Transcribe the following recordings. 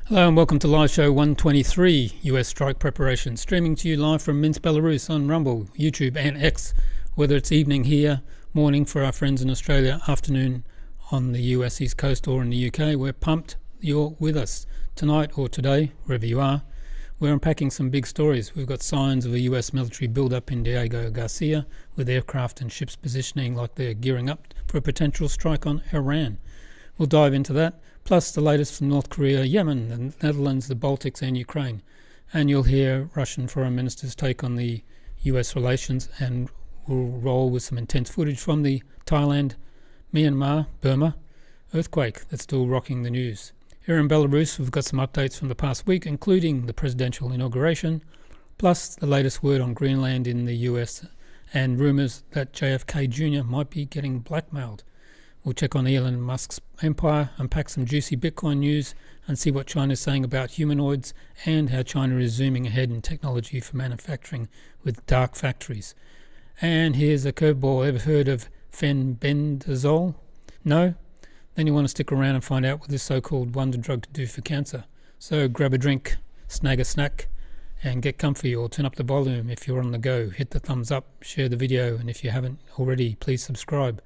Hello and welcome to live show 123, US strike preparation, streaming to you live from Minsk, Belarus on Rumble, YouTube and X, whether it's evening here, morning for our friends in Australia, afternoon on the US East Coast or in the UK. We're pumped you're with us tonight or today, wherever you are. We're unpacking some big stories. We've got signs of a US military build-up in Diego Garcia, with aircraft and ships positioning like they're gearing up for a potential strike on Iran. We'll dive into that, plus the latest from North Korea, Yemen, the Netherlands, the Baltics and Ukraine. And you'll hear Russian Foreign Minister's take on the US relations, and we'll roll with some intense footage from the Thailand, Myanmar, Burma earthquake that's still rocking the news. Here in Belarus, we've got some updates from the past week, including the presidential inauguration, plus the latest word on Greenland in the US and rumours that JFK Jr. might be getting blackmailed. We'll check on Elon Musk's empire, unpack some juicy Bitcoin news, and see what China's saying about humanoids and how China is zooming ahead in technology for manufacturing with dark factories. And here's a curveball. Ever heard of fenbendazole? No? Then you want to stick around and find out what this so-called wonder drug can do for cancer. So grab a drink, snag a snack, and get comfy, or turn up the volume if you're on the go. Hit the thumbs up, share the video, and if you haven't already, please subscribe.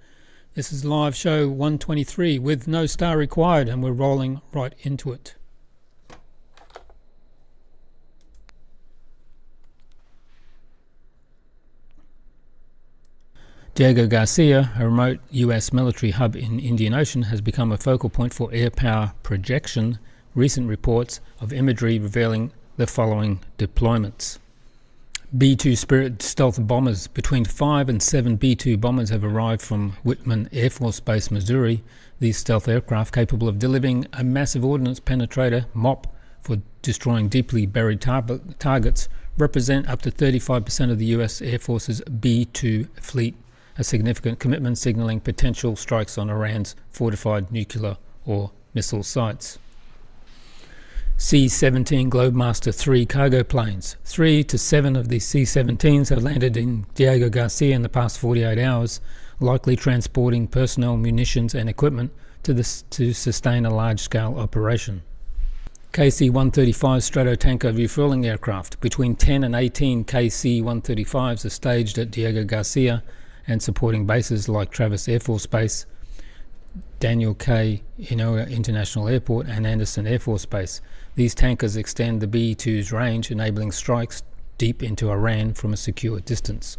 This is live show 123 with no star required, and we're rolling right into it. Diego Garcia, a remote US military hub in Indian Ocean, has become a focal point for air power projection. Recent reports of imagery revealing the following deployments. B-2 Spirit stealth bombers. Between 5 and 7 B-2 bombers have arrived from Whitman Air Force Base, Missouri. These stealth aircraft, capable of delivering a massive ordnance penetrator, MOP, for destroying deeply buried targets, represent up to 35% of the US Air Force's B-2 fleet, a significant commitment signaling potential strikes on Iran's fortified nuclear or missile sites. C-17 Globemaster III cargo planes. 3 to 7 of the C-17s have landed in Diego Garcia in the past 48 hours, likely transporting personnel, munitions and equipment to sustain a large-scale operation. KC-135 Stratotanker refueling aircraft. Between 10 and 18 KC-135s are staged at Diego Garcia and supporting bases like Travis Air Force Base, Daniel K. Inouye International Airport and Anderson Air Force Base. These tankers extend the B-2's range, enabling strikes deep into Iran from a secure distance.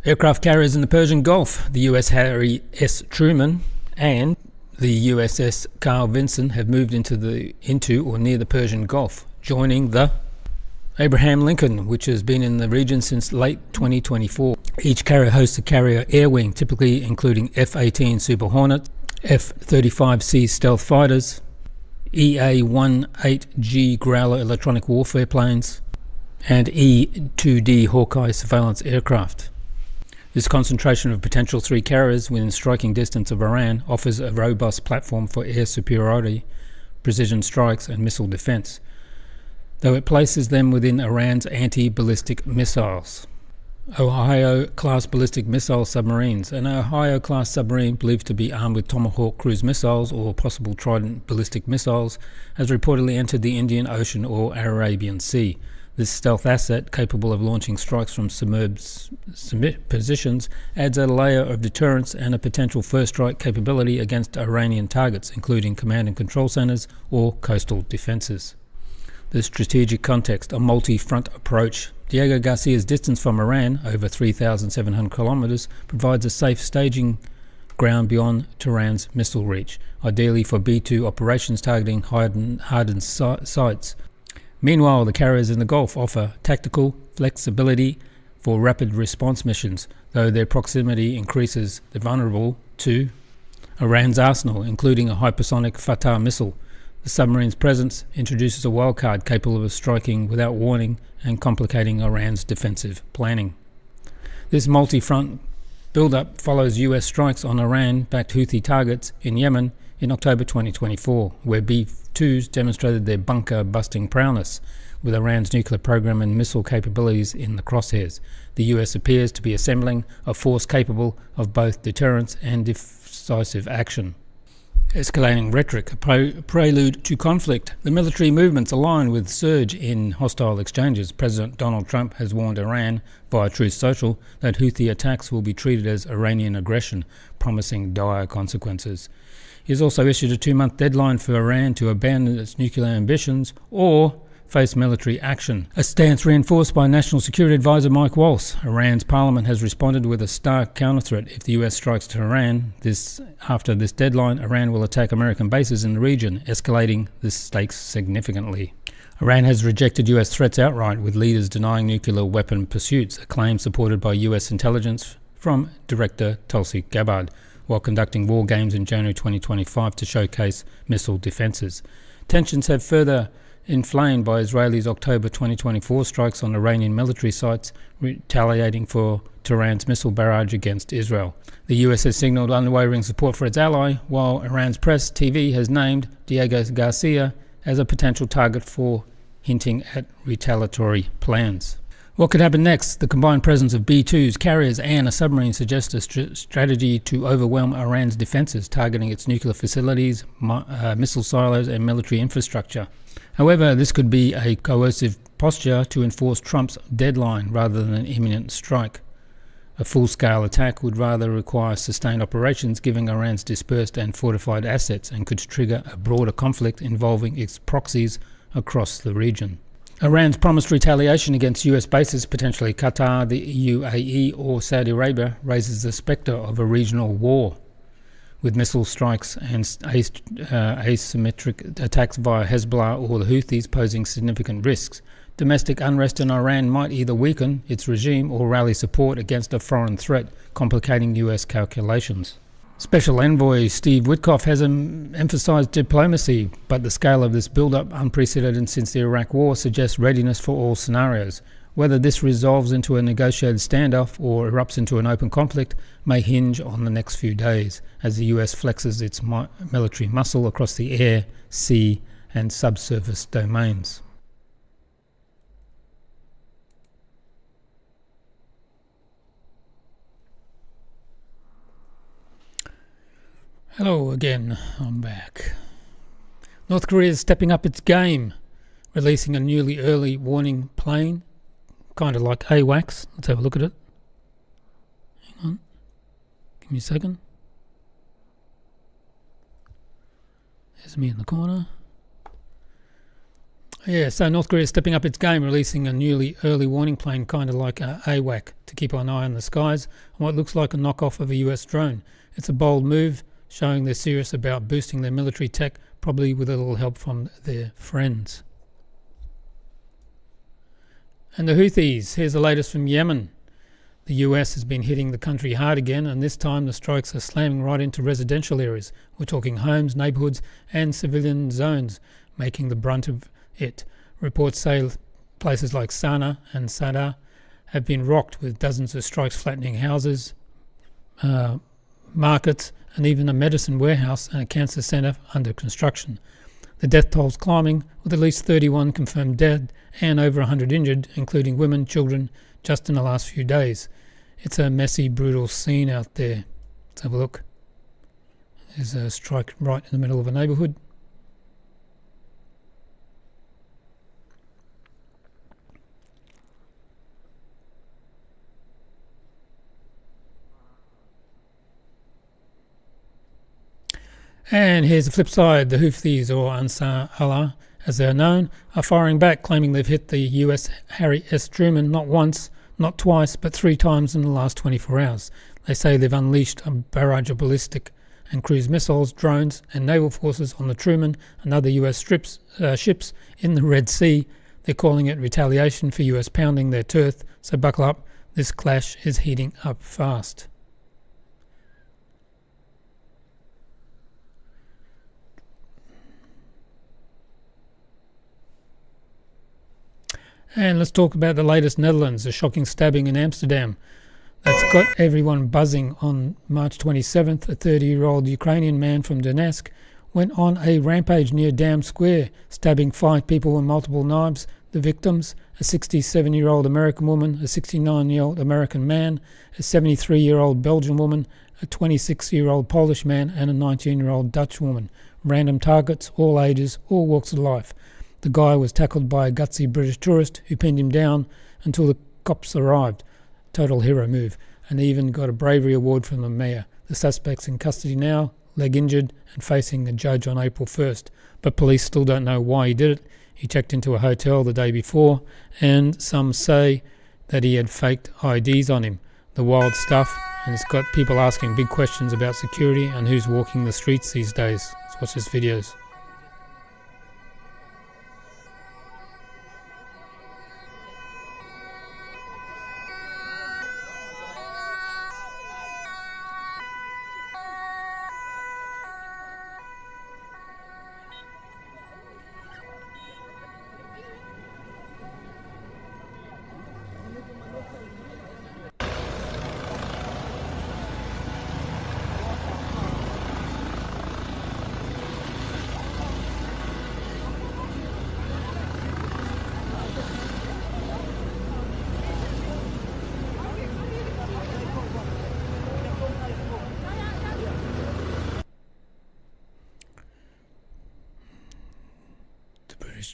Aircraft carriers in the Persian Gulf. The US Harry S. Truman and the USS Carl Vinson have moved into or near the Persian Gulf, joining the Abraham Lincoln, which has been in the region since late 2024. Each carrier hosts a carrier air wing, typically including F-18 Super Hornet, F-35C stealth fighters, EA-18G Growler electronic warfare planes, and E-2D Hawkeye surveillance aircraft. This concentration of potential 3 carriers within striking distance of Iran offers a robust platform for air superiority, precision strikes and missile defense, though it places them within Iran's anti-ballistic missiles. Ohio-class ballistic missile submarines. An Ohio-class submarine believed to be armed with Tomahawk cruise missiles or possible Trident ballistic missiles has reportedly entered the Indian Ocean or Arabian Sea. This stealth asset, capable of launching strikes from submerged positions, adds a layer of deterrence and a potential first strike capability against Iranian targets, including command and control centers or coastal defenses. The strategic context, a multi-front approach. Diego Garcia's distance from Iran, over 3,700 kilometers, provides a safe staging ground beyond Tehran's missile reach, ideally for B-2 operations targeting hardened sites. Meanwhile, the carriers in the Gulf offer tactical flexibility for rapid response missions, though their proximity increases the vulnerable to Iran's arsenal, including a hypersonic Fatah missile. The submarine's presence introduces a wildcard capable of striking without warning and complicating Iran's defensive planning. This multi-front build-up follows US strikes on Iran-backed Houthi targets in Yemen in October 2024, where B-2s demonstrated their bunker-busting prowess, with Iran's nuclear program and missile capabilities in the crosshairs. The US appears to be assembling a force capable of both deterrence and decisive action. escalating rhetoric, a prelude to conflict. The military movements align with surge in hostile exchanges. President Donald Trump has warned Iran via Truth Social that Houthi attacks will be treated as Iranian aggression, promising dire consequences. He has also issued a 2-month deadline for Iran to abandon its nuclear ambitions or face military action, a stance reinforced by National Security Advisor Mike Waltz. Iran's parliament has responded with a stark counter-threat. If the US strikes Tehran after this deadline, Iran will attack American bases in the region, escalating the stakes significantly. Iran has rejected US threats outright, with leaders denying nuclear weapon pursuits, a claim supported by US intelligence from Director Tulsi Gabbard, while conducting war games in January 2025 to showcase missile defences. Tensions have further inflamed by Israelis' October 2024 strikes on Iranian military sites, retaliating for Tehran's missile barrage against Israel. The US has signalled unwavering support for its ally, while Iran's press TV has named Diego Garcia as a potential target, for hinting at retaliatory plans. What could happen next? The combined presence of B-2s, carriers and a submarine suggests a strategy to overwhelm Iran's defences, targeting its nuclear facilities, missile silos and military infrastructure. However, this could be a coercive posture to enforce Trump's deadline rather than an imminent strike. A full-scale attack would rather require sustained operations, given Iran's dispersed and fortified assets, and could trigger a broader conflict involving its proxies across the region. Iran's promised retaliation against US bases, potentially Qatar, the UAE or Saudi Arabia, raises the spectre of a regional war, with missile strikes and asymmetric attacks via Hezbollah or the Houthis posing significant risks. Domestic unrest in Iran might either weaken its regime or rally support against a foreign threat, complicating US calculations. Special Envoy Steve Witkoff has emphasised diplomacy, but the scale of this build-up, unprecedented since the Iraq War, suggests readiness for all scenarios. Whether this resolves into a negotiated standoff or erupts into an open conflict may hinge on the next few days, as the US flexes its military muscle across the air, sea and subsurface domains. Hello again, I'm back. North Korea is stepping up its game, releasing a newly early warning plane, kind of like AWACS. Let's have a look at it. Hang on, give me a second. There's me in the corner. Yeah, so North Korea is stepping up its game, releasing a newly early warning plane, kind of like AWAC, to keep an eye on the skies, and what looks like a knockoff of a US drone. It's a bold move, showing they're serious about boosting their military tech, probably with a little help from their friends. And the Houthis, here's the latest from Yemen. The US has been hitting the country hard again, and this time the strikes are slamming right into residential areas. We're talking homes, neighbourhoods and civilian zones, making the brunt of it. Reports say places like Sana'a and Sadr have been rocked, with dozens of strikes flattening houses, markets and even a medicine warehouse and a cancer centre under construction. The death toll's climbing, with at least 31 confirmed dead and over 100 injured, including women, children, just in the last few days. It's a messy, brutal scene out there. Let's have a look. There's a strike right in the middle of a neighbourhood. And here's the flip side. The Houthis, or Ansar Allah as they are known, are firing back, claiming they've hit the US Harry S. Truman not once, not twice, but 3 times in the last 24 hours. They say they've unleashed a barrage of ballistic and cruise missiles, drones and naval forces on the Truman and other US ships in the Red Sea. They're calling it retaliation for US pounding their turf, so buckle up, this clash is heating up fast. And let's talk about the latest Netherlands, a shocking stabbing in Amsterdam that's got everyone buzzing. On March 27th, a 30-year-old Ukrainian man from Donetsk went on a rampage near Dam Square, stabbing 5 people with multiple knives. The victims, a 67-year-old American woman, a 69-year-old American man, a 73-year-old Belgian woman, a 26-year-old Polish man and a 19-year-old Dutch woman. Random targets, all ages, all walks of life. The guy was tackled by a gutsy British tourist who pinned him down until the cops arrived. Total hero move. And even got a bravery award from the mayor. The suspect's in custody now, leg injured, and facing a judge on April 1st. But police still don't know why he did it. He checked into a hotel the day before, and some say that he had faked IDs on him. The wild stuff, and it's got people asking big questions about security and who's walking the streets these days. Let's watch this videos.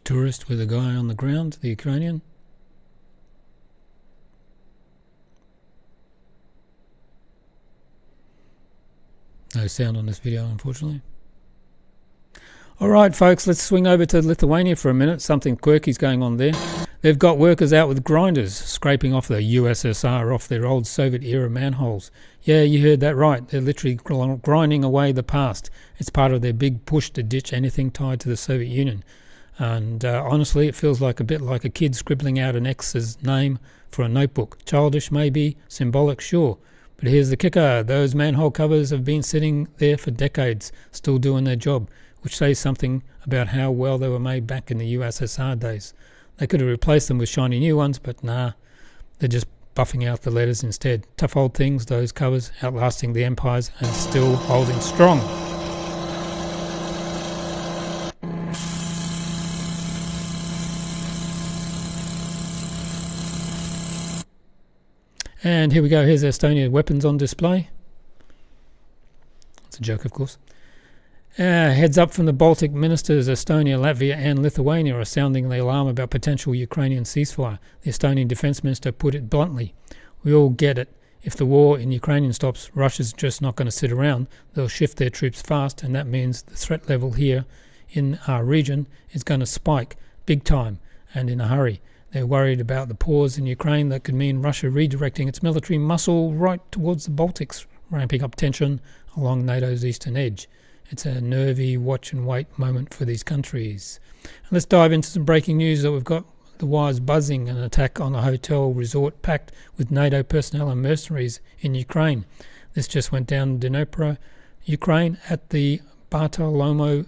Tourist with a guy on the ground, the Ukrainian. No sound on this video, unfortunately. Alright folks, let's swing over to Lithuania for a minute. Something quirky's going on there. They've got workers out with grinders, scraping off the USSR off their old Soviet-era manholes. Yeah, you heard that right. They're literally grinding away the past. It's part of their big push to ditch anything tied to the Soviet Union. And honestly, it feels like a bit like a kid scribbling out an ex's name for a notebook. Childish maybe, symbolic sure. But here's the kicker. Those manhole covers have been sitting there for decades, still doing their job, which says something about how well they were made back in the USSR days. They could have replaced them with shiny new ones, but nah, they're just buffing out the letters instead. Tough old things, those covers, outlasting the empires and still holding strong. And here we go, here's Estonia weapons on display. It's a joke, of course. Heads up from the Baltic ministers. Estonia, Latvia and Lithuania are sounding the alarm about potential Ukrainian ceasefire. The Estonian defense minister put it bluntly. We all get it. If the war in Ukraine stops, Russia's just not going to sit around. They'll shift their troops fast, and that means the threat level here in our region is going to spike big time and in a hurry. They're worried about the pause in Ukraine that could mean Russia redirecting its military muscle right towards the Baltics, ramping up tension along NATO's eastern edge. It's a nervy watch and wait moment for these countries. And let's dive into some breaking news that we've got the wires buzzing. An attack on a hotel resort packed with NATO personnel and mercenaries in Ukraine. This just went down in Dnipro, Ukraine, at the Bartolomo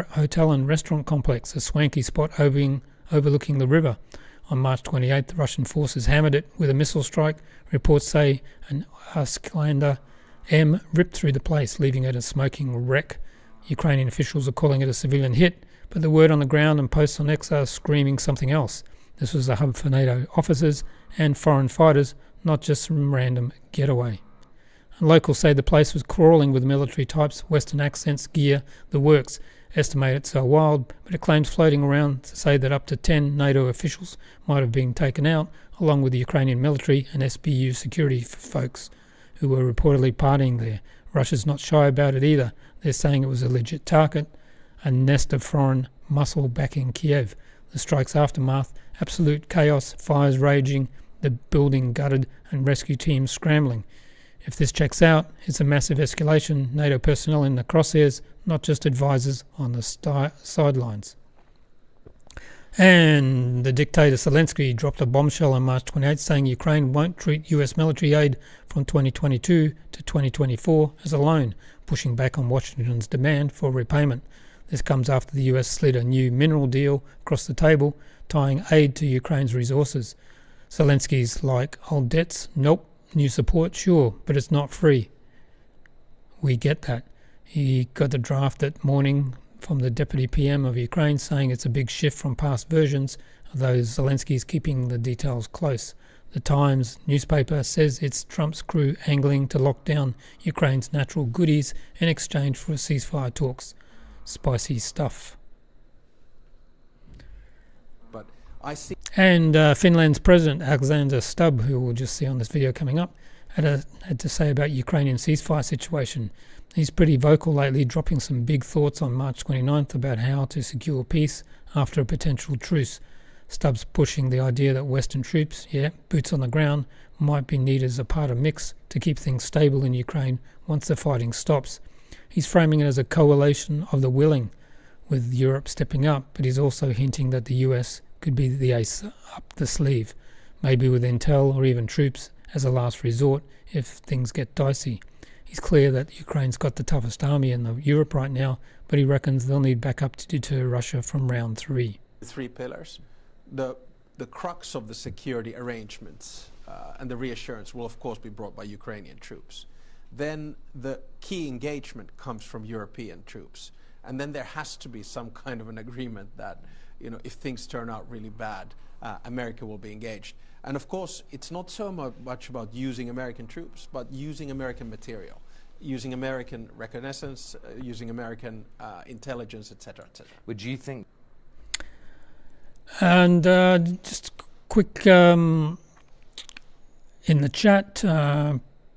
Hotel and Restaurant Complex, a swanky spot overlooking the river. On March 28th, the Russian forces hammered it with a missile strike. Reports say an Islander M ripped through the place, leaving it a smoking wreck. Ukrainian officials are calling it a civilian hit, but the word on the ground and posts on X are screaming something else. This was a hub for NATO officers and foreign fighters, not just some random getaway. And locals say the place was crawling with military types, Western accents, gear, the works. Estimate it's so wild, but it claims floating around to say that up to 10 NATO officials might have been taken out, along with the Ukrainian military and SBU security folks who were reportedly partying there. Russia's not shy about it either. They're saying it was a legit target, a nest of foreign muscle back in Kiev. The strike's aftermath, absolute chaos, fires raging, the building gutted and rescue teams scrambling. If this checks out, it's a massive escalation, NATO personnel in the crosshairs, not just advisors on the sidelines. And the dictator Zelensky dropped a bombshell on March 28, saying Ukraine won't treat US military aid from 2022 to 2024 as a loan, pushing back on Washington's demand for repayment. This comes after the US slid a new mineral deal across the table, tying aid to Ukraine's resources. Zelensky's like, old debts? Nope. New support? Sure, but it's not free. We get that. He got the draft that morning from the Deputy PM of Ukraine saying it's a big shift from past versions, although Zelensky's keeping the details close. The Times newspaper says it's Trump's crew angling to lock down Ukraine's natural goodies in exchange for ceasefire talks. Spicy stuff. But I see. And Finland's President Alexander Stubb, who we'll just see on this video coming up, had to say about Ukrainian ceasefire situation. He's pretty vocal lately, dropping some big thoughts on March 29th about how to secure peace after a potential truce. Stubbs pushing the idea that Western troops, boots on the ground, might be needed as a part of mix to keep things stable in Ukraine once the fighting stops. He's framing it as a coalition of the willing, with Europe stepping up, but he's also hinting that the US could be the ace up the sleeve, maybe with intel or even troops as a last resort if things get dicey. He's clear that Ukraine's got the toughest army in Europe right now, but he reckons they'll need backup to deter Russia from round 3. 3 pillars. The crux of the security arrangements and the reassurance will of course be brought by Ukrainian troops. Then the key engagement comes from European troops. And then there has to be some kind of an agreement that, if things turn out really bad, America will be engaged. And of course, it's not so much about using American troops, but using American material, using American reconnaissance, using American intelligence, etc., etc. Would you think? And just quick in the chat,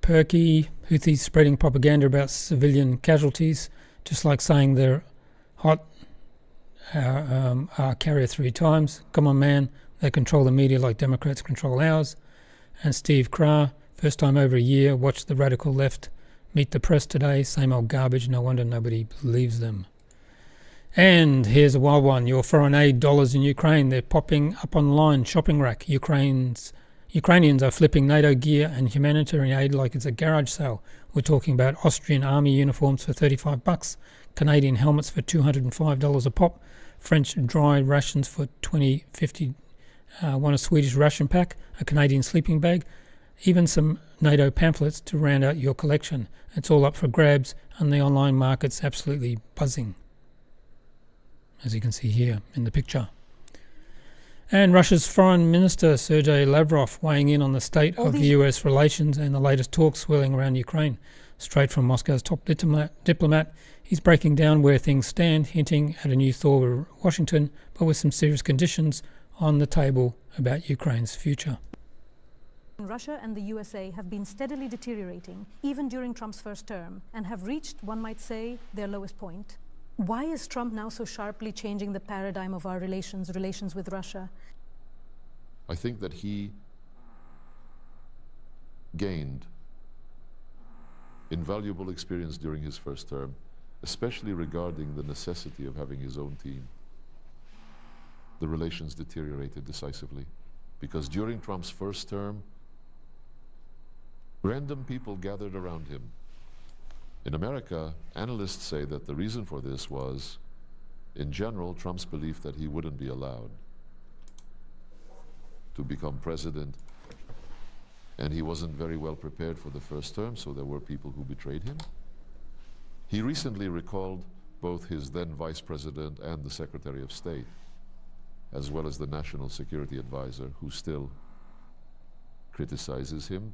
Perky, Houthis spreading propaganda about civilian casualties, just like saying they're hot, our carrier 3 times. Come on, man, they control the media like Democrats control ours. And Steve Krah, first time over a year, watched the radical left meet the press today, same old garbage, no wonder nobody believes them. And here's a wild one. Your foreign aid dollars in Ukraine, they're popping up online shopping rack. Ukrainians are flipping NATO gear and humanitarian aid like it's a garage sale. We're talking about Austrian army uniforms for $35, Canadian helmets for $205 a pop, French dry rations for $20.50, a Swedish ration pack, a Canadian sleeping bag, even some NATO pamphlets to round out your collection. It's all up for grabs and the online market's absolutely buzzing, as you can see here in the picture. And Russia's Foreign Minister Sergei Lavrov weighing in on the state of US relations and the latest talks swirling around Ukraine. Straight from Moscow's top diplomat, he's breaking down where things stand, hinting at a new thaw with Washington, but with some serious conditions on the table about Ukraine's future. Russia and the USA have been steadily deteriorating, even during Trump's first term, and have reached, one might say, their lowest point. Why is Trump now so sharply changing the paradigm of our relations with Russia? I think that he gained invaluable experience during his first term, especially regarding the necessity of having his own team. The relations deteriorated decisively because during Trump's first term, random people gathered around him. In America, analysts say that the reason for this was, in general, Trump's belief that he wouldn't be allowed to become president, and he wasn't very well prepared for the first term, so there were people who betrayed him. He recently recalled both his then vice president and the Secretary of State, as well as the National Security Advisor, who still criticizes him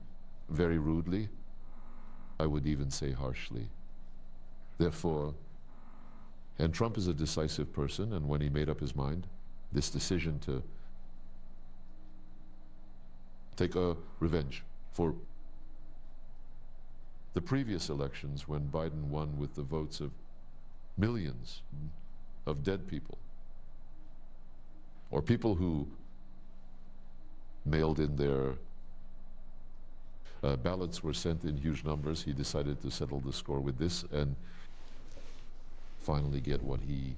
very rudely, I would even say harshly. Therefore, and Trump is a decisive person, and when he made up his mind, this decision to take a revenge for the previous elections when Biden won with the votes of millions of dead people, or people who mailed in their ballots were sent in huge numbers. He decided to settle the score with this and finally get what he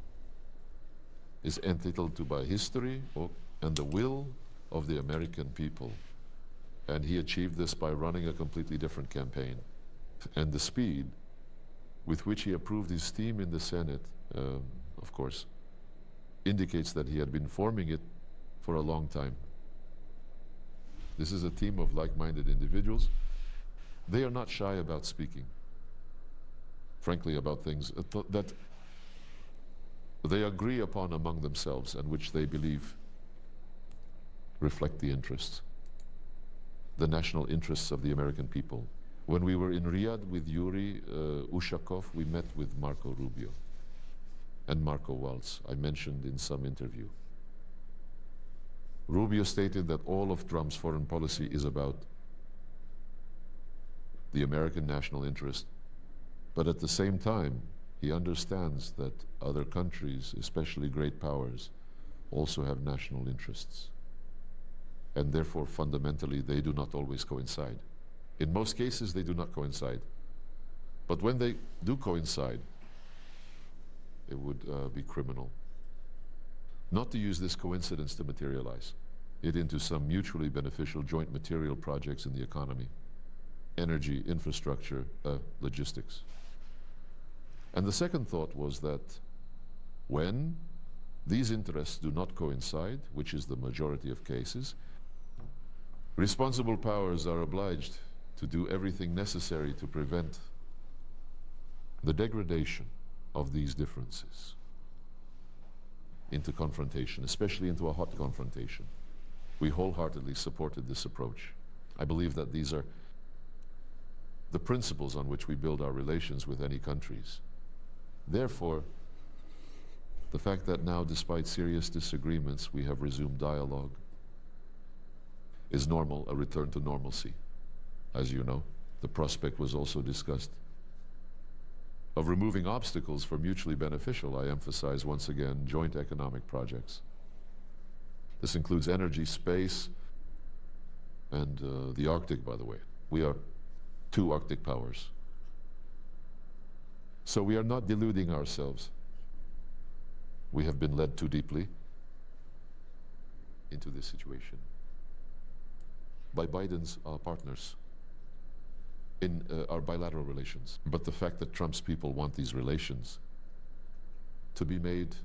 is entitled to by history and the will of the American people. And he achieved this by running a completely different campaign. And the speed with which he approved his team in the Senate, of course, indicates that he had been forming it for a long time. This is a team of like-minded individuals. They are not shy about speaking, frankly, about things that they agree upon among themselves and which they believe reflect the interests the national interests of the American people. When we were in Riyadh with Yuri Ushakov, we met with Marco Rubio and Marco Waltz, I mentioned in some interview. Rubio stated that all of Trump's foreign policy is about the American national interest, but at the same time, he understands that other countries, especially great powers, also have national interests. And therefore, fundamentally, they do not always coincide. In most cases, they do not coincide. But when they do coincide, it would be criminal not to use this coincidence to materialize it into some mutually beneficial joint material projects in the economy, energy, infrastructure, logistics. And the second thought was that when these interests do not coincide, which is the majority of cases, responsible powers are obliged to do everything necessary to prevent the degradation of these differences into confrontation, especially into a hot confrontation. We wholeheartedly supported this approach. I believe that these are the principles on which we build our relations with any countries. Therefore, the fact that now, despite serious disagreements, we have resumed dialogue is normal, a return to normalcy. As you know, the prospect was also discussed of removing obstacles for mutually beneficial, I emphasize once again, joint economic projects. This includes energy, space, and the Arctic, by the way. We are two Arctic powers. So we are not deluding ourselves. We have been led too deeply into this situation by Biden's partners in our bilateral relations. But the fact that Trump's people want these relations to be made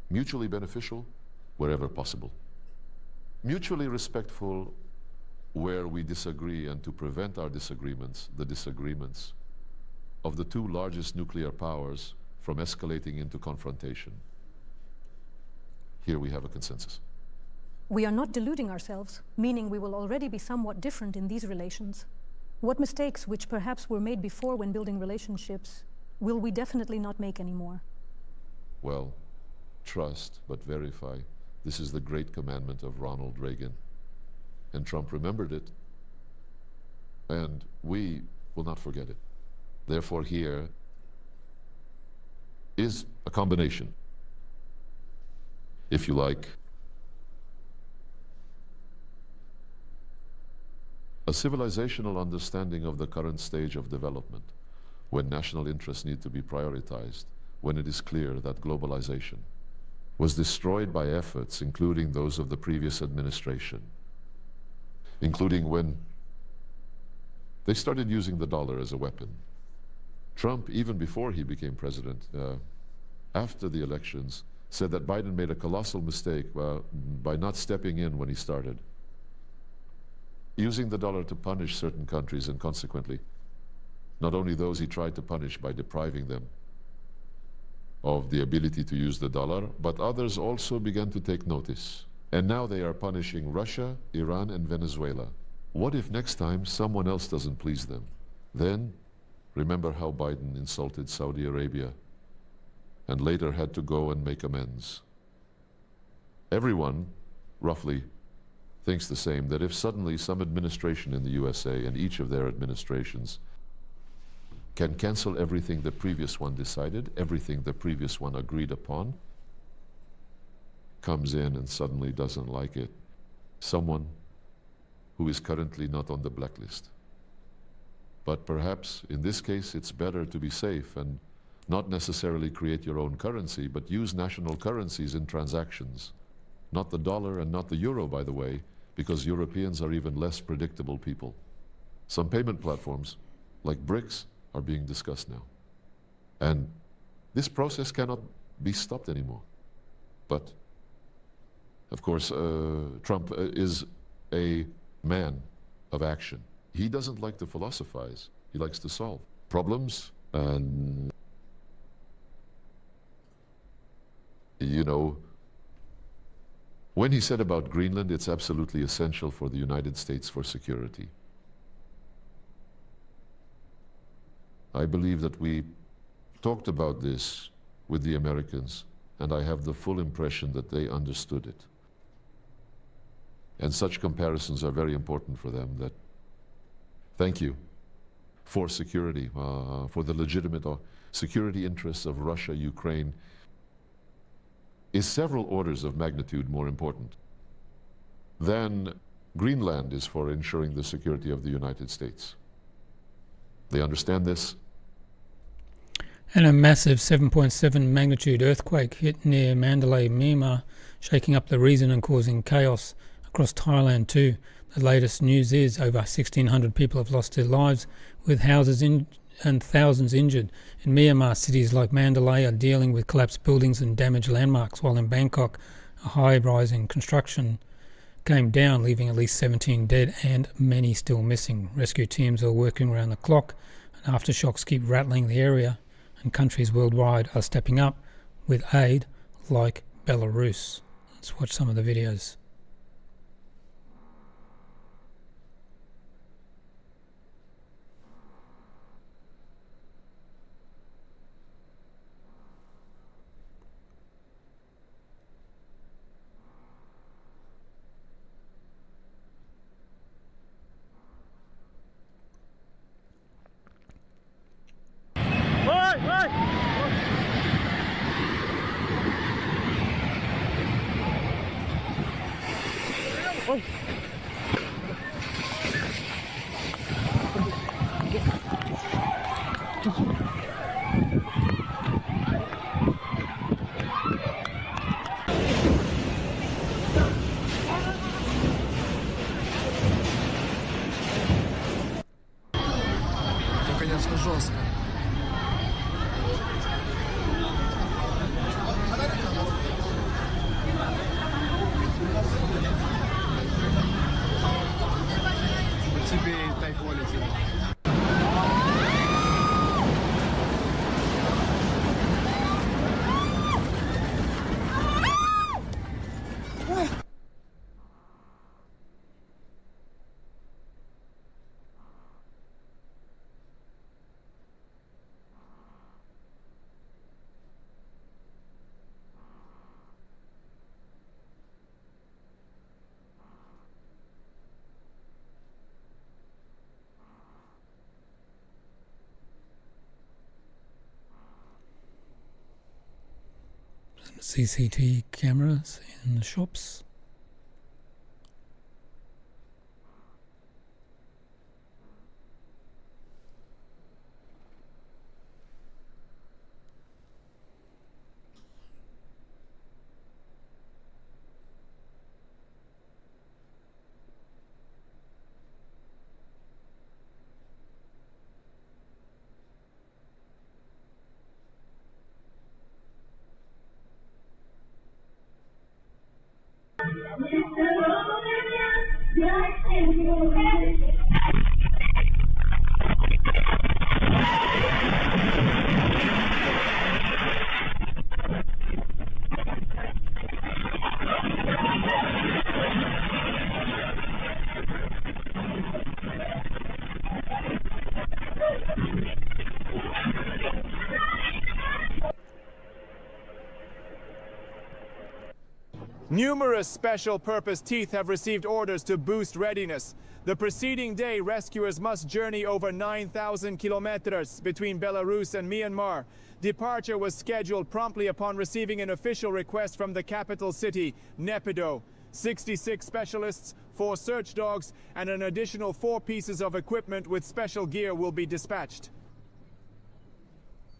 mutually beneficial wherever possible, mutually respectful where we disagree, and to prevent our disagreements, the disagreements of the two largest nuclear powers from escalating into confrontation. Here we have a consensus. We are not deluding ourselves, meaning we will already be somewhat different in these relations. What mistakes, which perhaps were made before when building relationships, will we definitely not make anymore? Well, trust but verify. This is the great commandment of Ronald Reagan. And Trump remembered it, and we will not forget it. Therefore, here is a combination, if you like, a civilizational understanding of the current stage of development, when national interests need to be prioritized, when it is clear that globalization was destroyed by efforts, including those of the previous administration, including when they started using the dollar as a weapon. Trump, even before he became president, after the elections, said that Biden made a colossal mistake by not stepping in when he started, using the dollar to punish certain countries, and consequently, not only those he tried to punish by depriving them of the ability to use the dollar, but others also began to take notice. And now they are punishing Russia, Iran, and Venezuela. What if next time someone else doesn't please them? Then remember how Biden insulted Saudi Arabia and later had to go and make amends. Everyone, roughly, thinks the same, that if suddenly some administration in the USA and each of their administrations can cancel everything the previous one decided, everything the previous one agreed upon, comes in and suddenly doesn't like it, someone who is currently not on the blacklist. But perhaps in this case it's better to be safe and not necessarily create your own currency, but use national currencies in transactions. Not the dollar and not the euro, by the way, because Europeans are even less predictable people. Some payment platforms, like BRICS, are being discussed now. And this process cannot be stopped anymore. But, of course, Trump is a man of action. He doesn't like to philosophize. He likes to solve problems. And, you know, When he said about Greenland, it's absolutely essential for the United States for security. I believe that we talked about this with the Americans, and I have the full impression that they understood it. And such comparisons are very important for them. That, thank you for security, for the legitimate security interests of Russia, Ukraine, is several orders of magnitude more important than Greenland is for ensuring the security of the United States. They understand this. And a massive 7.7 magnitude earthquake hit near Mandalay, Myanmar, shaking up the region and causing chaos across Thailand too. The latest news is over 1,600 people have lost their lives, with houses and thousands injured. In Myanmar, cities like Mandalay are dealing with collapsed buildings and damaged landmarks, while in Bangkok, a high-rise in construction came down, leaving at least 17 dead and many still missing. Rescue teams are working around the clock, and aftershocks keep rattling the area, and countries worldwide are stepping up with aid like Belarus. Let's watch some of the videos. Это, конечно, жестко. Тебе и тайфо летит. CCTV cameras in the shops. Numerous special-purpose teeth have received orders to boost readiness. The preceding day, rescuers must journey over 9,000 kilometers between Belarus and Myanmar. Departure was scheduled promptly upon receiving an official request from the capital city, Naypyidaw. 66 specialists, 4 search dogs, and an additional 4 pieces of equipment with special gear will be dispatched.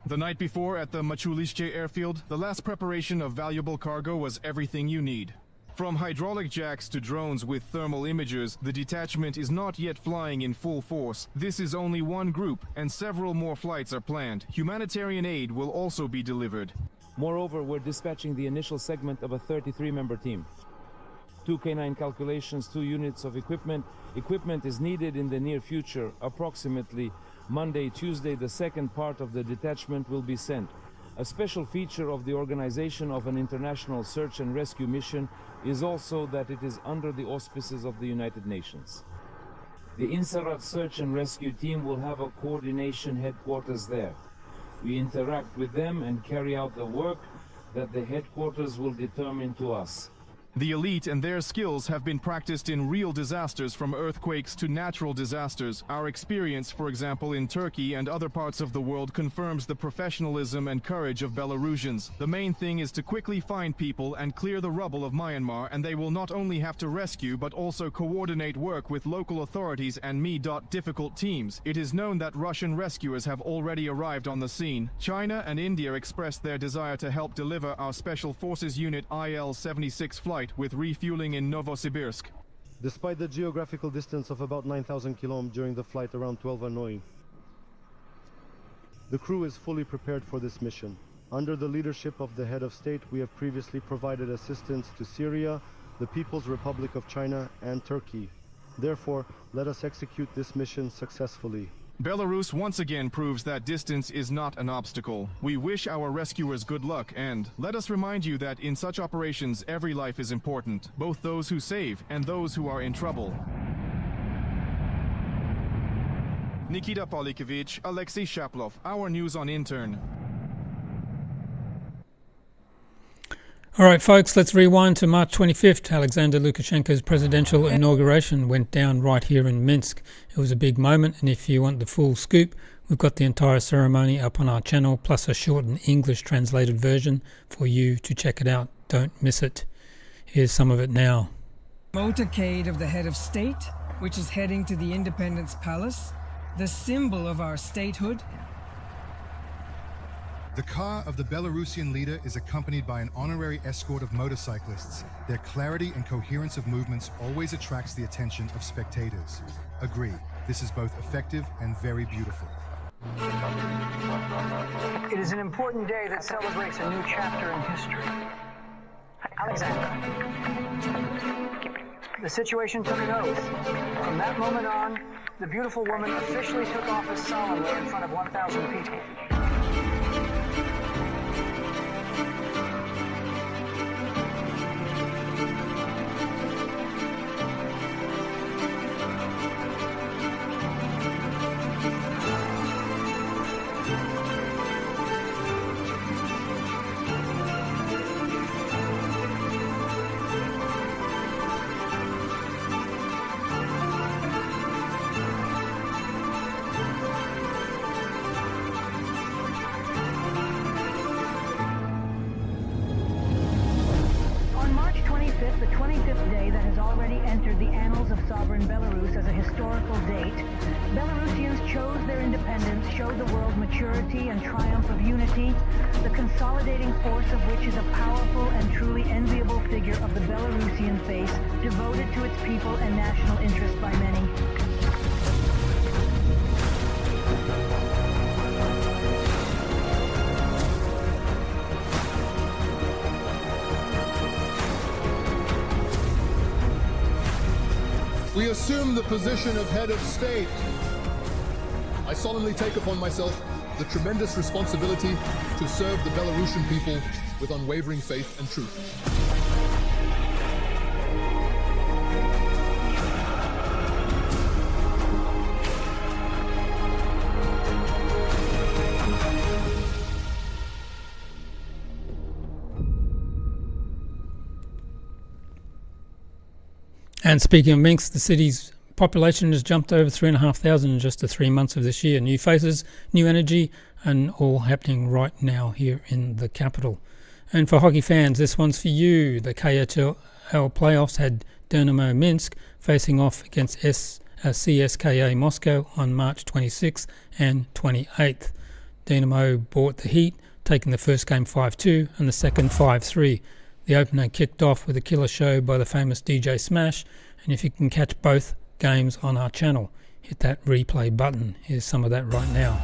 The night before at the Machuliske airfield, the last preparation of valuable cargo was everything you need. From hydraulic jacks to drones with thermal imagers, the detachment is not yet flying in full force. This is only one group, and several more flights are planned. Humanitarian aid will also be delivered. Moreover, we're dispatching the initial segment of a 33-member team. 2 K9 calculations, 2 units of equipment. Equipment is needed in the near future. Approximately Monday, Tuesday, the second part of the detachment will be sent. A special feature of the organization of an international search and rescue mission is also that it is under the auspices of the United Nations. The Insarat search and rescue team will have a coordination headquarters there. We interact with them and carry out the work that the headquarters will determine to us. The elite and their skills have been practiced in real disasters, from earthquakes to natural disasters. Our experience, for example, in Turkey and other parts of the world confirms the professionalism and courage of Belarusians. The main thing is to quickly find people and clear the rubble of Myanmar, and they will not only have to rescue but also coordinate work with local authorities and difficult teams. It is known that Russian rescuers have already arrived on the scene. China and India expressed their desire to help deliver our Special Forces Unit IL-76 flight with refueling in Novosibirsk. Despite the geographical distance of about 9,000 km during the flight around 12:09, the crew is fully prepared for this mission. Under the leadership of the head of state, we have previously provided assistance to Syria, the People's Republic of China, and Turkey. Therefore, let us execute this mission successfully. Belarus once again proves that distance is not an obstacle. We wish our rescuers good luck, and let us remind you that in such operations every life is important, both those who save and those who are in trouble. Nikita Polikovich, Alexei Shaplov, Our News on Intern. All right, folks, let's rewind to March 25th. Alexander Lukashenko's presidential inauguration went down right here in Minsk. It was a big moment, and if you want the full scoop, we've got the entire ceremony up on our channel, plus a shortened English translated version for you to check it out. Don't miss it. Here's some of it now. Motorcade of the head of state, which is heading to the Independence Palace, the symbol of our statehood. The car of the Belarusian leader is accompanied by an honorary escort of motorcyclists. Their clarity and coherence of movements always attracts the attention of spectators. Agree, this is both effective and very beautiful. It is an important day that celebrates a new chapter in history. Alexander. The situation took a note. From that moment on, the beautiful woman officially took office solemnly in front of 1,000 people. The 25th day that has already entered the annals of sovereign Belarus as a historical date, Belarusians chose their independence, showed the world maturity and triumph of unity, the consolidating force of which is a powerful and truly enviable figure of the Belarusian face, devoted to its people and national interest by many. We assume the position of head of state. I solemnly take upon myself the tremendous responsibility to serve the Belarusian people with unwavering faith and truth. And speaking of Minsk, the city's population has jumped over 3,500 in just the 3 months of this year. New faces, new energy, and all happening right now here in the capital. And for hockey fans, this one's for you. The KHL playoffs had Dynamo Minsk facing off against CSKA Moscow on March 26th and 28th. Dynamo bought the heat, taking the first game 5-2 and the second 5-3. The opener kicked off with a killer show by the famous DJ Smash, and if you can catch both games on our channel, hit that replay button. Here's some of that right now.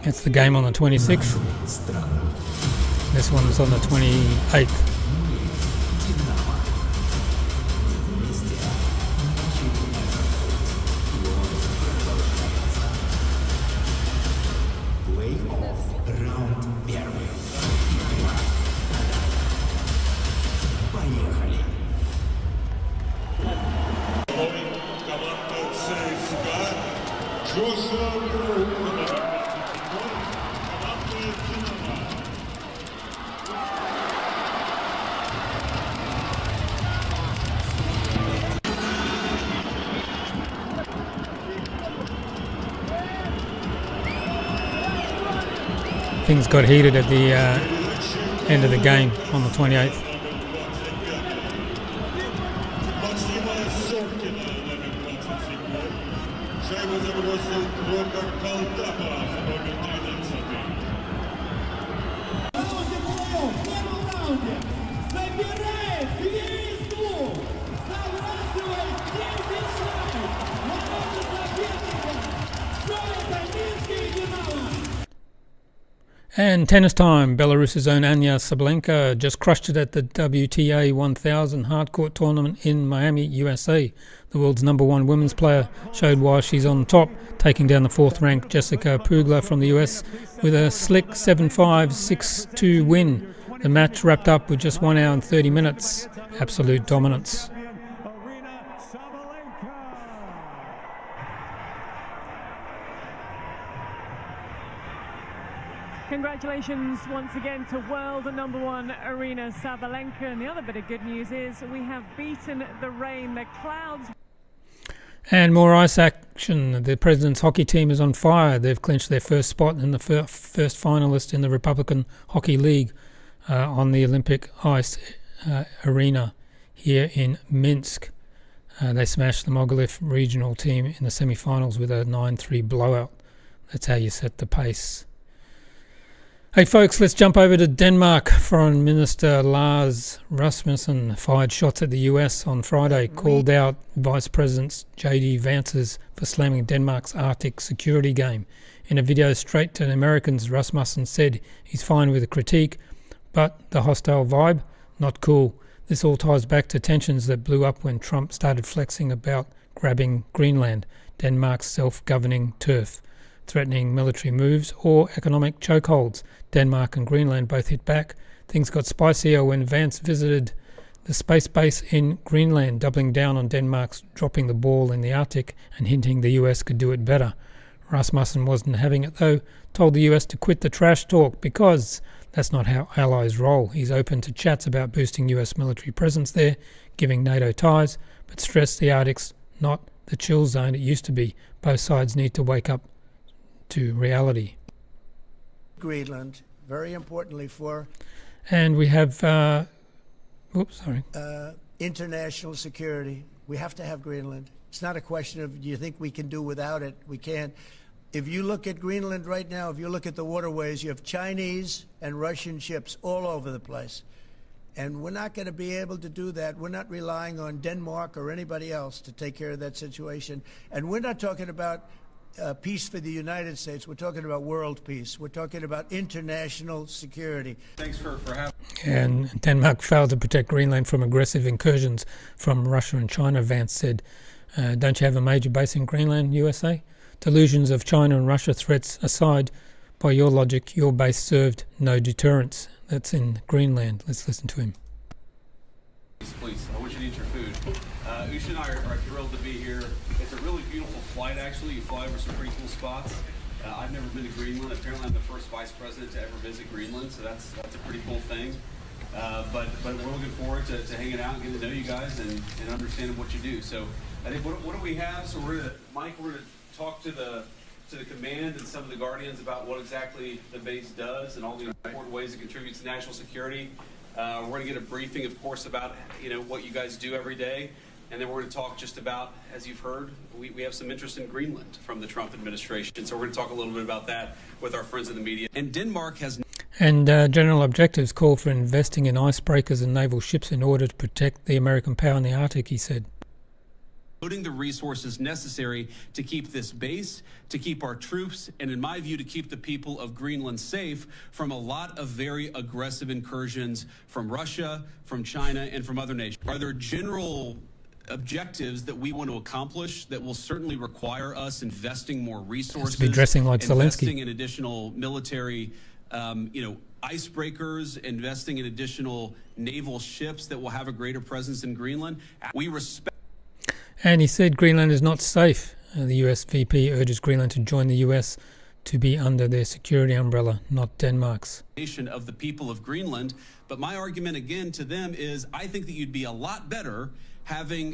It's the game on the 26th. This one's on the 28th. Things got heated at the end of the game on the 28th. And tennis time. Belarus's own Anya Sabalenka just crushed it at the WTA 1000 hardcourt tournament in Miami, USA. The world's #1 women's player showed why she's on top, taking down the 4th-ranked Jessica Pugler from the US with a slick 7-5, 6-2 win. The match wrapped up with just 1 hour and 30 minutes. Absolute dominance. Congratulations once again to world #1 Aryna Sabalenka. And the other bit of good news is we have beaten the rain. The clouds. And more ice action. The President's hockey team is on fire. They've clinched their first spot and the first finalist in the Republican Hockey League on the Olympic ice arena here in Minsk. They smashed the Mogilev regional team in the semi-finals with a 9-3 blowout. That's how you set the pace. Hey folks, let's jump over to Denmark. Foreign Minister Lars Rasmussen fired shots at the US on Friday, called out Vice President J.D. Vance for slamming Denmark's Arctic security game. In a video straight to the Americans, Rasmussen said he's fine with the critique, but the hostile vibe, not cool. This all ties back to tensions that blew up when Trump started flexing about grabbing Greenland, Denmark's self-governing turf, threatening military moves or economic chokeholds. Denmark and Greenland both hit back. Things got spicier when Vance visited the space base in Greenland, doubling down on Denmark's dropping the ball in the Arctic and hinting the US could do it better. Rasmussen wasn't having it though, told the US to quit the trash talk because that's not how allies roll. He's open to chats about boosting US military presence there, giving NATO ties, but stressed the Arctic's not the chill zone it used to be. Both sides need to wake up to reality. Greenland, very importantly for... And we have, international security. We have to have Greenland. It's not a question of, do you think we can do without it? We can. If you look at Greenland right now, if you look at the waterways, you have Chinese and Russian ships all over the place. And we're not going to be able to do that. We're not relying on Denmark or anybody else to take care of that situation. And we're not talking about peace for the United States. We're talking about world peace. We're talking about international security. Thanks for having. And Denmark failed to protect Greenland from aggressive incursions from Russia and China, Vance said. Don't you have a major base in Greenland, USA? Delusions of China and Russia threats aside, by your logic, your base served no deterrence. That's in Greenland. Let's listen to him. Please, I want you to eat your food. Usha and I are thrilled to be here. It's a really beautiful flight, actually. You fly over some pretty cool spots. I've never been to Greenland. Apparently, I'm the first vice president to ever visit Greenland, so that's a pretty cool thing. But we're looking forward to hanging out and getting to know you guys and understanding what you do. So I think what do we have? So we're gonna talk to the command and some of the Guardians about what exactly the base does and all the important ways it contributes to national security. We're going to get a briefing, of course, about what you guys do every day, and then we're going to talk just about, as you've heard, we have some interest in Greenland from the Trump administration. So we're going to talk a little bit about that with our friends in the media. And Denmark has. And general objectives call for investing in icebreakers and naval ships in order to protect the American power in the Arctic, he said. Putting the resources necessary to keep this base, to keep our troops, and in my view, to keep the people of Greenland safe from a lot of very aggressive incursions from Russia, from China, and from other nations. Are there general objectives that we want to accomplish that will certainly require us investing more resources, be dressing like investing Zelensky. in additional military, icebreakers, investing in additional naval ships that will have a greater presence in Greenland? We respect. And he said Greenland is not safe. The US VP urges Greenland to join the US to be under their security umbrella, not Denmark's. Of the people of Greenland, but my argument again to them is I think that you'd be a lot better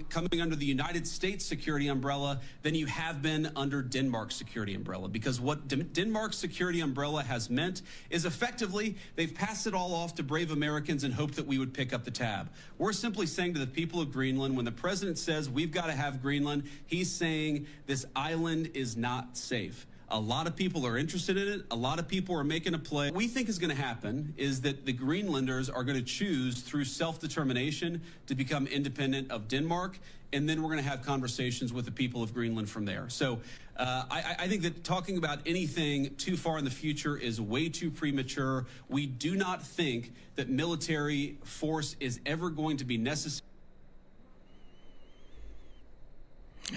coming under the United States security umbrella than you have been under Denmark's security umbrella, because what Denmark's security umbrella has meant is effectively they've passed it all off to brave Americans and hoped that we would pick up the tab. We're simply saying to the people of Greenland, when the president says we've got to have Greenland, he's saying this island is not safe. A lot of people are interested in it. A lot of people are making a play. What we think is going to happen is that the Greenlanders are going to choose through self-determination to become independent of Denmark, and then we're going to have conversations with the people of Greenland from there. So I think that talking about anything too far in the future is way too premature. We do not think that military force is ever going to be necessary.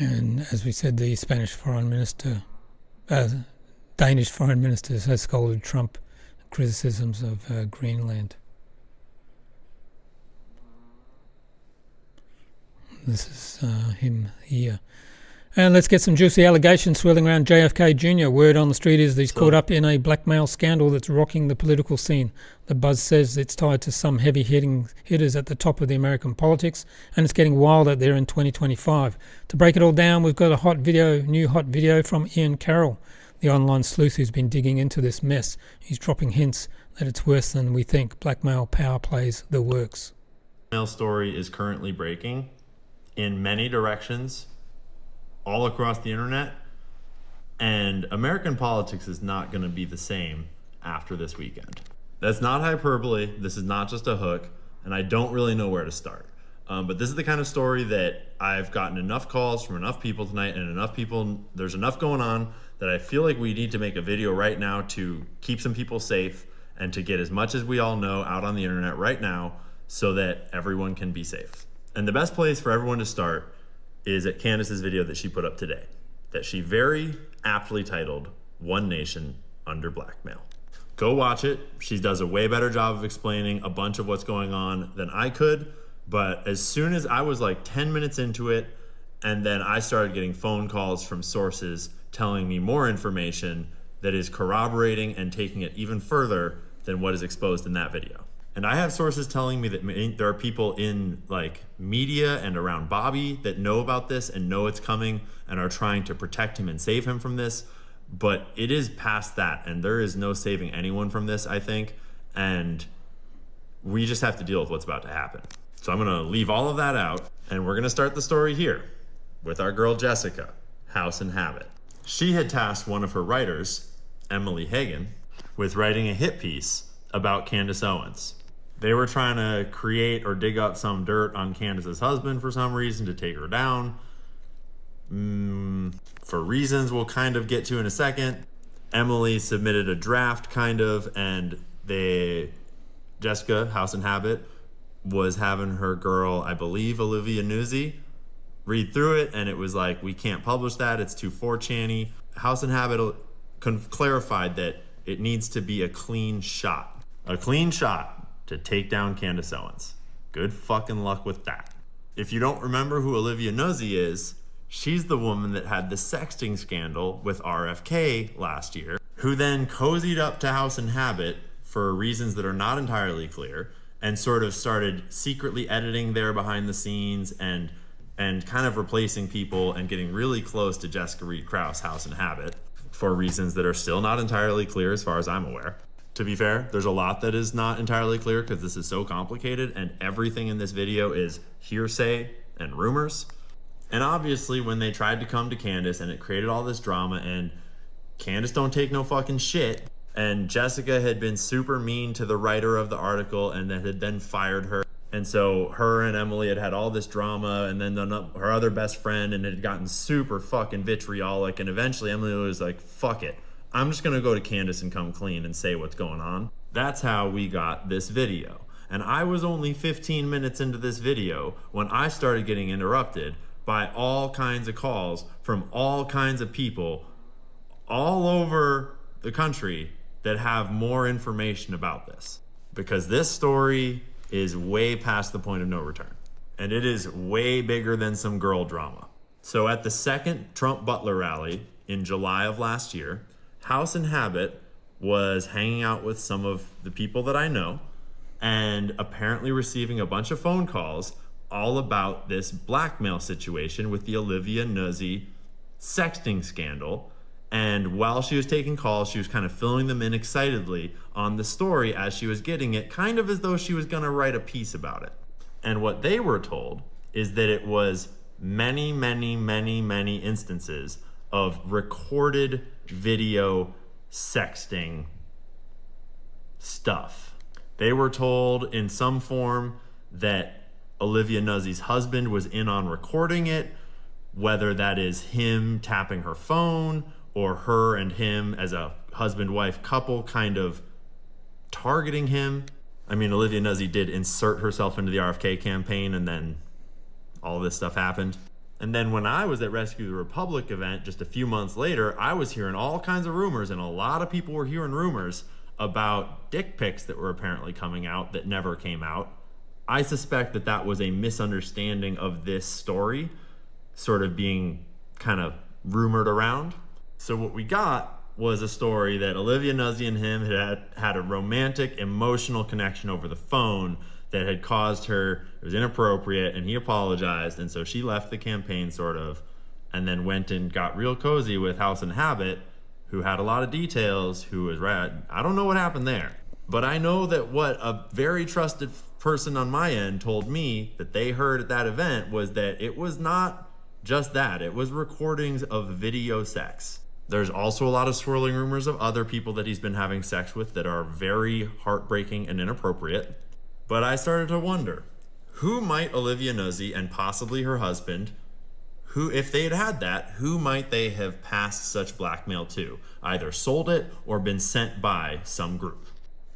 And as we said, the Danish foreign minister has scolded Trump criticisms of Greenland. This is him here. And let's get some juicy allegations swirling around JFK Jr. Word on the street is that he's caught up in a blackmail scandal that's rocking the political scene. The buzz says it's tied to some heavy hitters at the top of the American politics, and it's getting wild out there in 2025. To break it all down, we've got a new hot video from Ian Carroll, the online sleuth who's been digging into this mess. He's dropping hints that it's worse than we think. Blackmail power plays the works. The blackmail story is currently breaking in many directions, all across the internet, and American politics is not going to be the same after this weekend. That's not hyperbole. This is not just a hook, and I don't really know where to start. But this is the kind of story that I've gotten enough calls from enough people tonight, and there's enough going on that I feel like we need to make a video right now to keep some people safe and to get as much as we all know out on the internet right now so that everyone can be safe. And the best place for everyone to start is at Candace's video that she put up today, that she very aptly titled, "One Nation Under Blackmail." Go watch it. She does a way better job of explaining a bunch of what's going on than I could, but as soon as I was like 10 minutes into it, and then I started getting phone calls from sources telling me more information that is corroborating and taking it even further than what is exposed in that video. And I have sources telling me that there are people in like media and around Bobby that know about this and know it's coming and are trying to protect him and save him from this. But it is past that, and there is no saving anyone from this, I think. And we just have to deal with what's about to happen. So I'm gonna leave all of that out, and we're gonna start the story here with our girl Jessica, House and Habit. She had tasked one of her writers, Emily Hagan, with writing a hit piece about Candace Owens. They were trying to create or dig up some dirt on Candace's husband for some reason to take her down. For reasons we'll kind of get to in a second. Emily submitted a draft and Jessica, House and Habit, was having her girl, I believe Olivia Nuzzi, read through it, and it was like, we can't publish that, it's too 4chan-y. House and Habit clarified that it needs to be a clean shot. A clean shot to take down Candace Owens. Good fucking luck with that. If you don't remember who Olivia Nuzzi is, she's the woman that had the sexting scandal with RFK last year, who then cozied up to House and Habit for reasons that are not entirely clear, and sort of started secretly editing there behind the scenes and kind of replacing people and getting really close to Jessica Reed Krause, House and Habit, for reasons that are still not entirely clear as far as I'm aware. To be fair, there's a lot that is not entirely clear because this is so complicated, and everything in this video is hearsay and rumors. And obviously when they tried to come to Candace and it created all this drama, and Candace don't take no fucking shit, and Jessica had been super mean to the writer of the article and that had then fired her. And so her and Emily had all this drama, and then her other best friend, and it had gotten super fucking vitriolic. And eventually Emily was like, fuck it. I'm just gonna go to Candace and come clean and say what's going on. That's how we got this video. And I was only 15 minutes into this video when I started getting interrupted by all kinds of calls from all kinds of people all over the country that have more information about this. Because this story is way past the point of no return. And it is way bigger than some girl drama. So at the second Trump Butler rally in July of last year, House and Habit was hanging out with some of the people that I know and apparently receiving a bunch of phone calls all about this blackmail situation with the Olivia Nuzzi sexting scandal. And while she was taking calls, she was kind of filling them in excitedly on the story as she was getting it, kind of as though she was going to write a piece about it. And what they were told is that it was many, many, many, many instances of recorded video sexting stuff. They were told in some form that Olivia Nuzzi's husband was in on recording it, whether that is him tapping her phone or her and him as a husband-wife couple kind of targeting him. I mean, Olivia Nuzzi did insert herself into the RFK campaign, and then all this stuff happened. And then when I was at Rescue the Republic event just a few months later, I was hearing all kinds of rumors, and a lot of people were hearing rumors about dick pics that were apparently coming out that never came out. I suspect that that was a misunderstanding of this story sort of being kind of rumored around. So what we got was a story that Olivia Nuzzi and him had a romantic, emotional connection over the phone that had caused her, it was inappropriate, and he apologized, and so she left the campaign sort of, and then went and got real cozy with House and Habit, who had a lot of details, who was rad. I don't know what happened there, but I know that what a very trusted person on my end told me that they heard at that event was that it was not just that, it was recordings of video sex. There's also a lot of swirling rumors of other people that he's been having sex with that are very heartbreaking and inappropriate. But I started to wonder, who might Olivia Nuzzi and possibly her husband, who, if they had had that, who might they have passed such blackmail to? Either sold it or been sent by some group.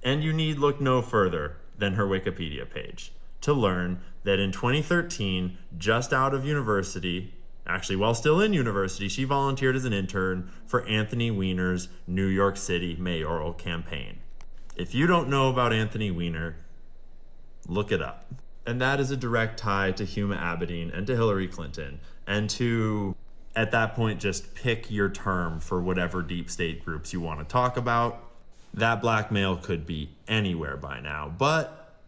And you need look no further than her Wikipedia page to learn that in 2013, just out of university, actually while still in university, she volunteered as an intern for Anthony Weiner's New York City mayoral campaign. If you don't know about Anthony Weiner, look it up. And that is a direct tie to Huma Abedin and to Hillary Clinton, and to, at that point, just pick your term for whatever deep state groups you want to talk about. That blackmail could be anywhere by now, but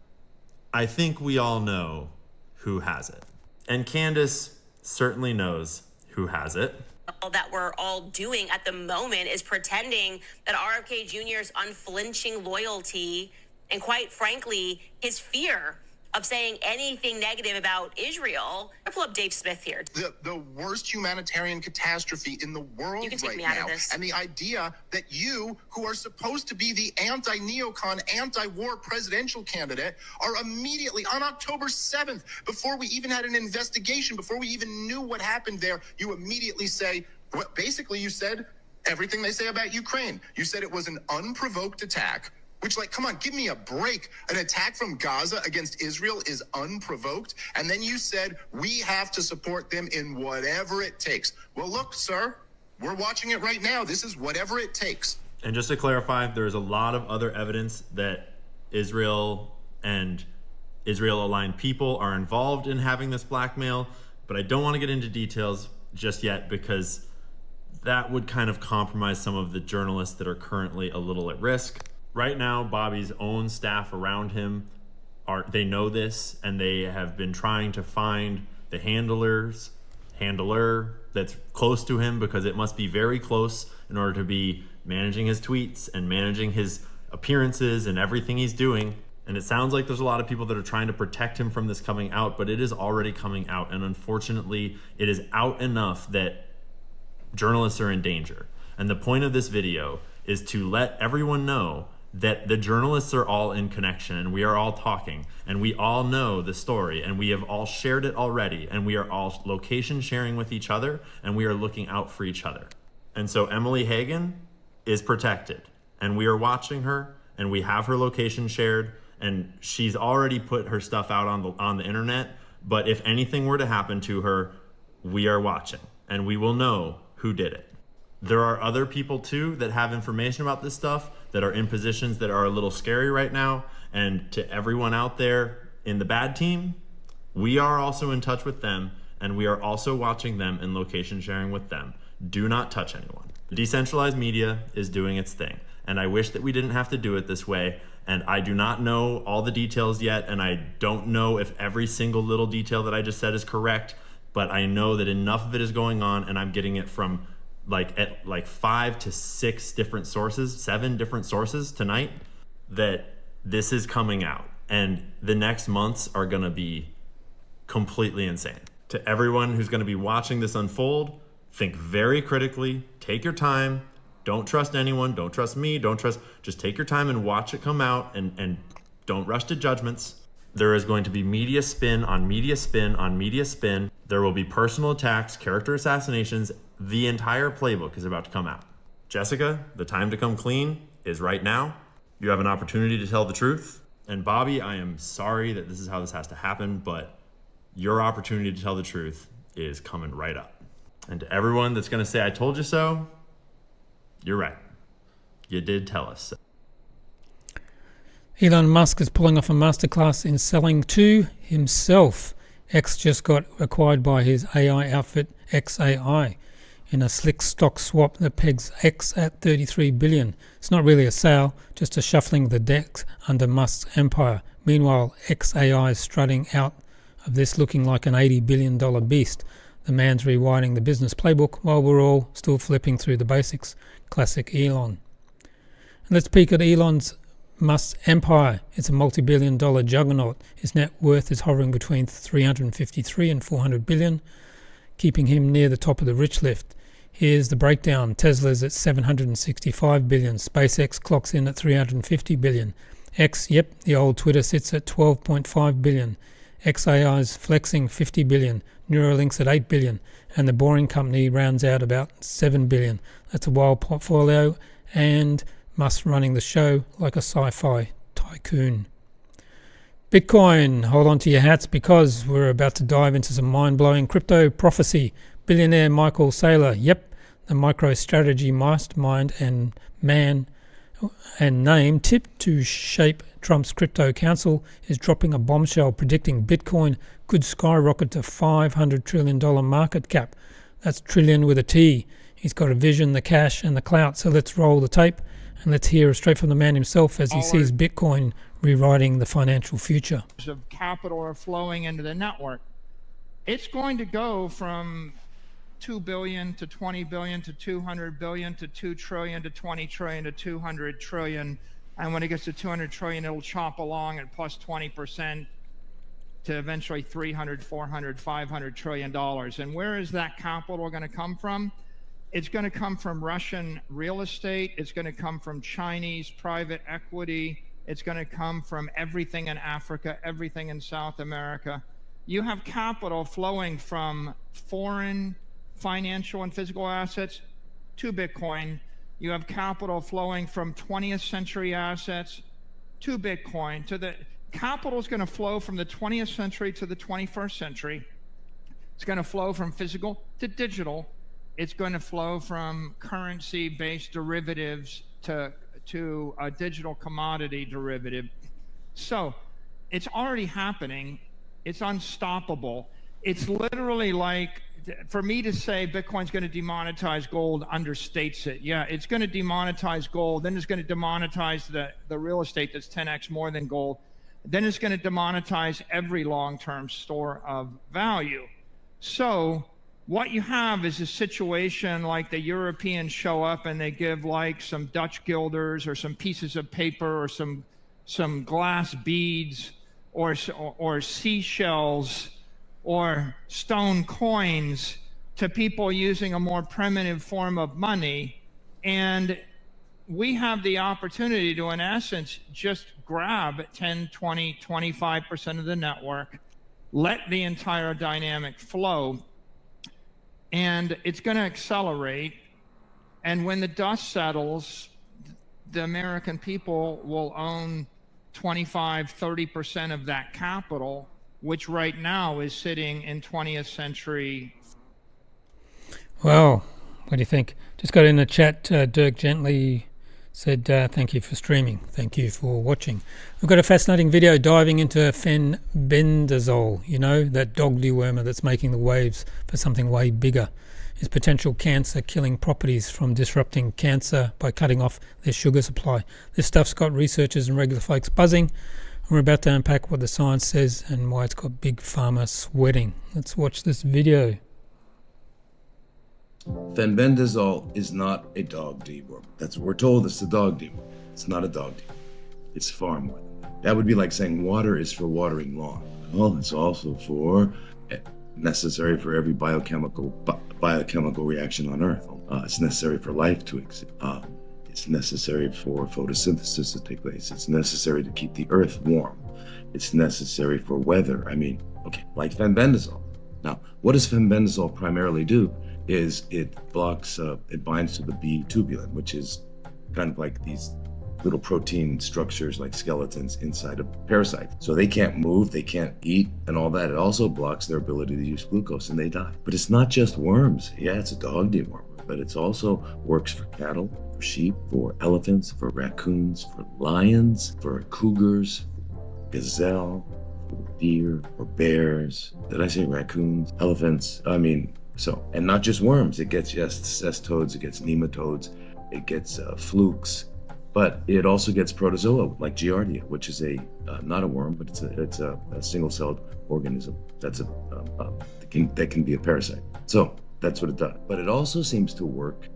I think we all know who has it. And Candace certainly knows who has it. All that we're all doing at the moment is pretending that RFK Jr.'s unflinching loyalty and, quite frankly, his fear of saying anything negative about Israel. I pull up Dave Smith here. The worst humanitarian catastrophe in the world You can take right me out now. of this. And the idea that you, who are supposed to be the anti-neocon, anti-war presidential candidate, are immediately, on October 7th, before we even had an investigation, before we even knew what happened there, you immediately say, well, basically you said everything they say about Ukraine. You said it was an unprovoked attack. Which, like, come on, give me a break. An attack from Gaza against Israel is unprovoked. And then you said, we have to support them in whatever it takes. Well, look, sir, we're watching it right now. This is whatever it takes. And just to clarify, there's a lot of other evidence that Israel and Israel-aligned people are involved in having this blackmail, but I don't want to get into details just yet because that would kind of compromise some of the journalists that are currently a little at risk. Right now, Bobby's own staff around him, they know this, and they have been trying to find the handler that's close to him, because it must be very close in order to be managing his tweets and managing his appearances and everything he's doing. And it sounds like there's a lot of people that are trying to protect him from this coming out, but it is already coming out. And unfortunately, it is out enough that journalists are in danger. And the point of this video is to let everyone know that the journalists are all in connection and we are all talking and we all know the story and we have all shared it already and we are all location sharing with each other and we are looking out for each other. And so Emily Hagan is protected and we are watching her and we have her location shared and she's already put her stuff out on the internet. But if anything were to happen to her, we are watching and we will know who did it. There are other people too that have information about this stuff that are in positions that are a little scary right now. And to everyone out there in the bad team, we are also in touch with them and we are also watching them and location sharing with them. Do not touch anyone. Decentralized media is doing its thing. And I wish that we didn't have to do it this way. And I do not know all the details yet. And I don't know if every single little detail that I just said is correct, but I know that enough of it is going on and I'm getting it from at 5 to 6 different sources, 7 different sources tonight, that this is coming out. And the next months are gonna be completely insane. To everyone who's gonna be watching this unfold, think very critically, take your time, don't trust anyone, don't trust me, just take your time and watch it come out and don't rush to judgments. There is going to be media spin on media spin on media spin. There will be personal attacks, character assassinations. The entire playbook is about to come out. Jessica, the time to come clean is right now. You have an opportunity to tell the truth. And Bobby, I am sorry that this is how this has to happen, but your opportunity to tell the truth is coming right up. And to everyone that's gonna say, I told you so, you're right. You did tell us so. Elon Musk is pulling off a masterclass in selling to himself. X just got acquired by his AI outfit, XAI, in a slick stock swap that pegs X at $33 billion. It's not really a sale, just a shuffling the decks under Musk's empire. Meanwhile, XAI is strutting out of this looking like an $80 billion beast. The man's rewriting the business playbook while we're all still flipping through the basics. Classic Elon. And let's peek at Elon's Musk's empire. It's a multi-billion dollar juggernaut. His net worth is hovering between 353 and 400 billion, keeping him near the top of the rich list. Here's the breakdown. Tesla's at 765 billion. SpaceX clocks in at 350 billion. X, yep, the old Twitter sits at 12.5 billion. XAI's flexing 50 billion. Neuralink's at 8 billion. And the Boring Company rounds out about 7 billion. That's a wild portfolio, and Musk running the show like a sci-fi tycoon. Bitcoin, hold on to your hats because we're about to dive into some mind-blowing crypto prophecy. Billionaire Michael Saylor, yep, the MicroStrategy mastermind and man and name tipped to shape Trump's crypto council, is dropping a bombshell predicting Bitcoin could skyrocket to $500 trillion market cap. That's trillion with a T. He's got a vision, the cash and the clout. So let's roll the tape and let's hear straight from the man himself as he sees Bitcoin rewriting the financial future. Of capital are flowing into the network. It's going to go from 2 billion to 20 billion to 200 billion to 2 trillion to 20 trillion to 200 trillion. And when it gets to 200 trillion, it'll chop along at plus 20% to eventually 300, 400, 500 trillion dollars. And where is that capital going to come from? It's going to come from Russian real estate. It's going to come from Chinese private equity. It's going to come from everything in Africa, everything in South America. You have capital flowing from foreign financial and physical assets to Bitcoin. You have capital flowing from 20th century assets to Bitcoin. Capital is going to flow from the 20th century to the 21st century. It's going to flow from physical to digital. It's going to flow from currency-based derivatives to a digital commodity derivative. So it's already happening. It's unstoppable. It's literally like, for me to say Bitcoin's going to demonetize gold understates it. Yeah, it's going to demonetize gold. Then it's going to demonetize the real estate that's 10x more than gold. Then it's going to demonetize every long-term store of value. So what you have is a situation like the Europeans show up and they give like some Dutch guilders or some pieces of paper or some glass beads or seashells or stone coins to people using a more primitive form of money. And we have the opportunity to, in essence, just grab 10, 20, 25% of the network, let the entire dynamic flow, and it's going to accelerate. And when the dust settles, the American people will own 25, 30% of that capital, which right now is sitting in 20th century. Well, what do you think? Just got in the chat, Dirk Gently said, thank you for streaming. Thank you for watching. We've got a fascinating video diving into fenbendazole, you know, that dog dewormer that's making the waves for something way bigger. Its potential cancer-killing properties from disrupting cancer by cutting off their sugar supply. This stuff's got researchers and regular folks buzzing. We're about to unpack what the science says and why it's got big pharma sweating. Let's watch this video. Fenbendazole is not a dog dewormer. That's what we're told. It's a dog dewormer. It's not a dog dewormer. It's far more than that. That would be like saying water is for watering lawn. Well, it's also necessary for every biochemical reaction on Earth. It's necessary for life to exist. It's necessary for photosynthesis to take place. It's necessary to keep the Earth warm. It's necessary for weather. I mean, okay, like fenbendazole. Now, what does fenbendazole primarily do? Is it blocks, it binds to the B tubulin, which is kind of like these little protein structures like skeletons inside a parasite. So they can't move, they can't eat and all that. It also blocks their ability to use glucose and they die. But it's not just worms. Yeah, it's a dog dewormer, but it also works for cattle, for sheep, for elephants, for raccoons, for lions, for cougars, for gazelle, for deer, for bears. Did I say raccoons? Elephants, so, and not just worms, it gets cestodes, it gets nematodes, it gets flukes, but it also gets protozoa like Giardia, which is not a worm, but it's a single-celled organism that can be a parasite. So that's what it does. But it also seems to work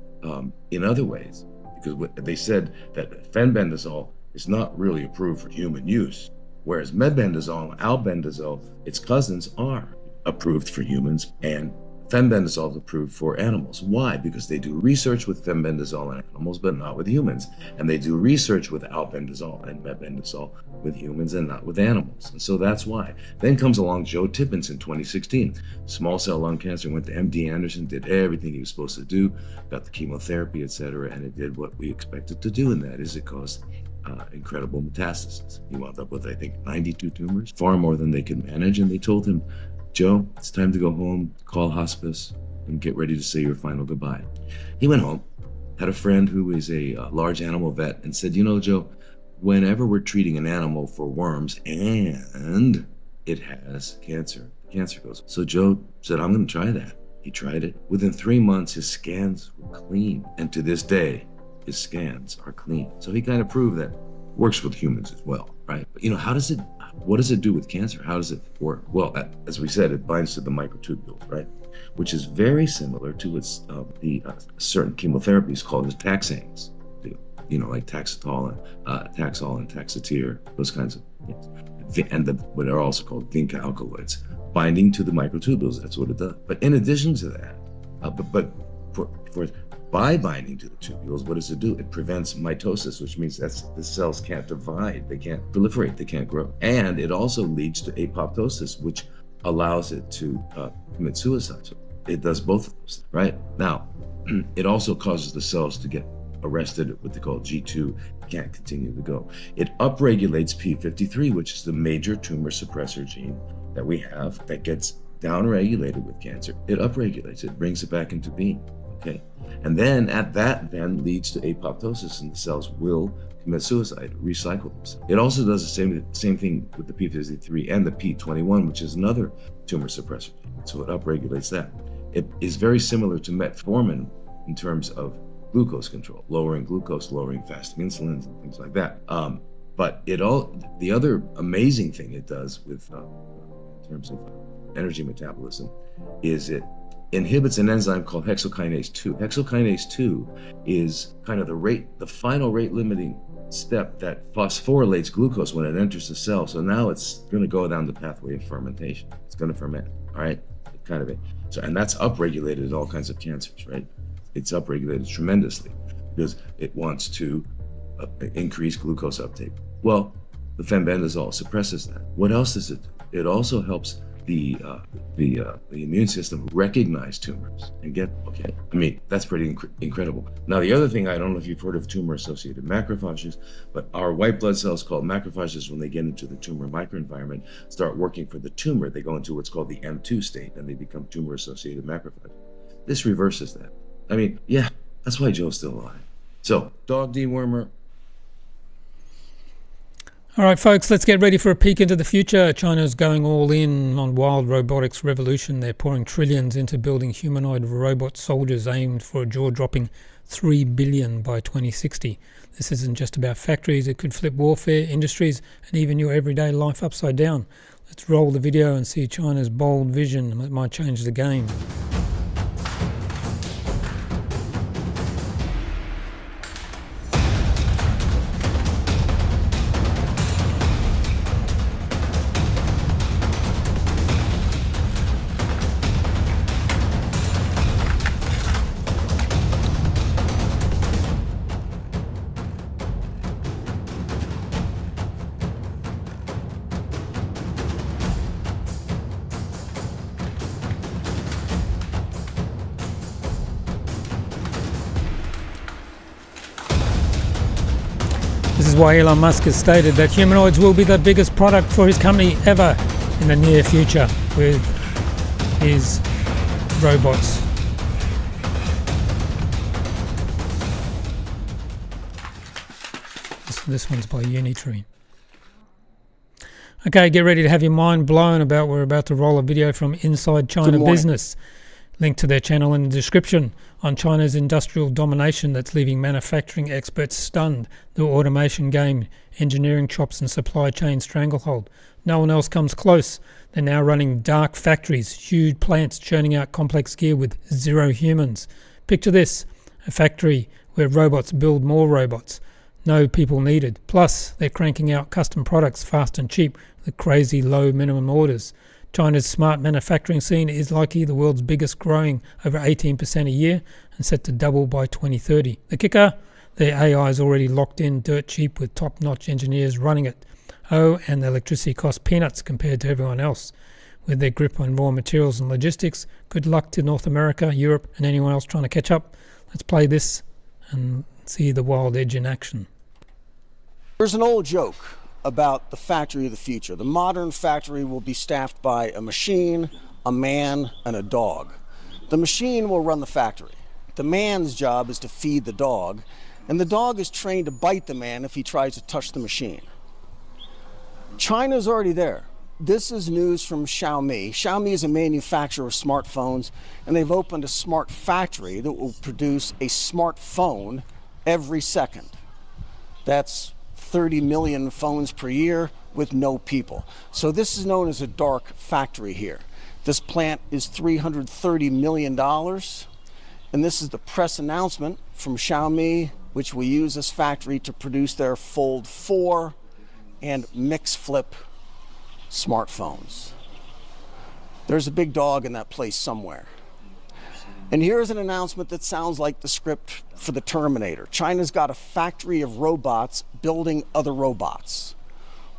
in other ways, because they said that fenbendazole is not really approved for human use, whereas mebendazole and albendazole, its cousins, are approved for humans, and fenbendazole is approved for animals. Why? Because they do research with fenbendazole in animals, but not with humans. And they do research with albendazole and mebendazole with humans and not with animals. And so that's why. Then comes along Joe Tippins in 2016. Small cell lung cancer, went to MD Anderson, did everything he was supposed to do, got the chemotherapy, etc., and it did what we expected to do, and that is it caused incredible metastasis. He wound up with, I think, 92 tumors, far more than they could manage, and they told him, Joe, it's time to go home, call hospice, and get ready to say your final goodbye. He went home, had a friend who is a large animal vet, and said, you know, Joe, whenever we're treating an animal for worms and it has cancer, the cancer goes. So Joe said, I'm going to try that. He tried it. Within 3 months, his scans were clean. And to this day, his scans are clean. So he kind of proved that it works with humans as well, right? But, you know, what does it do with cancer? How does it work? Well, as we said, it binds to the microtubules, right? Which is very similar to what certain chemotherapies called as taxanes do. You know, like Taxol and Taxotere, those kinds of things. And what are also called vinca alkaloids. Binding to the microtubules, that's what it does. But in addition to that, by binding to the tubules, what does it do? It prevents mitosis, which means that the cells can't divide, they can't proliferate, they can't grow. And it also leads to apoptosis, which allows it to commit suicide. So it does both of those, right? Now, it also causes the cells to get arrested, what they call G2, can't continue to go. It upregulates P53, which is the major tumor suppressor gene that we have that gets downregulated with cancer. It upregulates it, brings it back into being. Okay, and then that leads to apoptosis, and the cells will commit suicide, recycle themselves. It also does the same thing with the P53 and the P21, which is another tumor suppressor. So it upregulates that. It is very similar to metformin in terms of glucose control, lowering glucose, lowering fasting insulins, and things like that. But the other amazing thing it does with in terms of energy metabolism is it inhibits an enzyme called hexokinase 2. Hexokinase 2 is kind of the final rate limiting step that phosphorylates glucose when it enters the cell. So now it's going to go down the pathway of fermentation. It's going to ferment, all right? So, and that's upregulated in all kinds of cancers, right? It's upregulated tremendously. because it wants to increase glucose uptake. Well, the fenbendazole suppresses that. What else does it do? It also helps the immune system recognize tumors and get, okay, I mean, that's pretty incredible. Now, the other thing, I don't know if you've heard of tumor-associated macrophages, but our white blood cells called macrophages, when they get into the tumor microenvironment, start working for the tumor. They go into what's called the M2 state, and they become tumor-associated macrophages. This reverses that. I mean, yeah, that's why Joe's still alive. So, dog dewormer. All right, folks, let's get ready for a peek into the future. China's going all in on wild robotics revolution. They're pouring trillions into building humanoid robot soldiers aimed for a jaw-dropping 3 billion by 2060. This isn't just about factories. It could flip warfare, industries, and even your everyday life upside down. Let's roll the video and see China's bold vision that might change the game. This is why Elon Musk has stated that humanoids will be the biggest product for his company ever in the near future with his robots. This one's by Unitree. Okay, get ready to have your mind blown about we're about to roll a video from Inside China Business. Link to their channel in the description on China's industrial domination that's leaving manufacturing experts stunned. The automation game, engineering chops and supply chain stranglehold. No one else comes close. They're now running dark factories, huge plants churning out complex gear with zero humans. Picture this, a factory where robots build more robots. No people needed. Plus, they're cranking out custom products fast and cheap with crazy low minimum orders. China's smart manufacturing scene is likely the world's biggest, growing over 18% a year and set to double by 2030. The kicker? Their AI is already locked in dirt cheap with top-notch engineers running it. Oh, and the electricity costs peanuts compared to everyone else. With their grip on raw materials and logistics, good luck to North America, Europe, and anyone else trying to catch up. Let's play this and see the wild edge in action. There's an old joke about the factory of the future. The modern factory will be staffed by a machine, a man, and a dog. The machine will run the factory. The man's job is to feed the dog, and the dog is trained to bite the man if he tries to touch the machine. China's already there. This is news from Xiaomi. Xiaomi is a manufacturer of smartphones, and they've opened a smart factory that will produce a smartphone every second. That's 30 million phones per year with no people. So this is known as a dark factory here. This plant is $330 million, and this is the press announcement from Xiaomi, which will use this factory to produce their Fold 4 and Mix Flip smartphones. There's a big dog in that place somewhere. And here's an announcement that sounds like the script for the Terminator. China's got a factory of robots building other robots.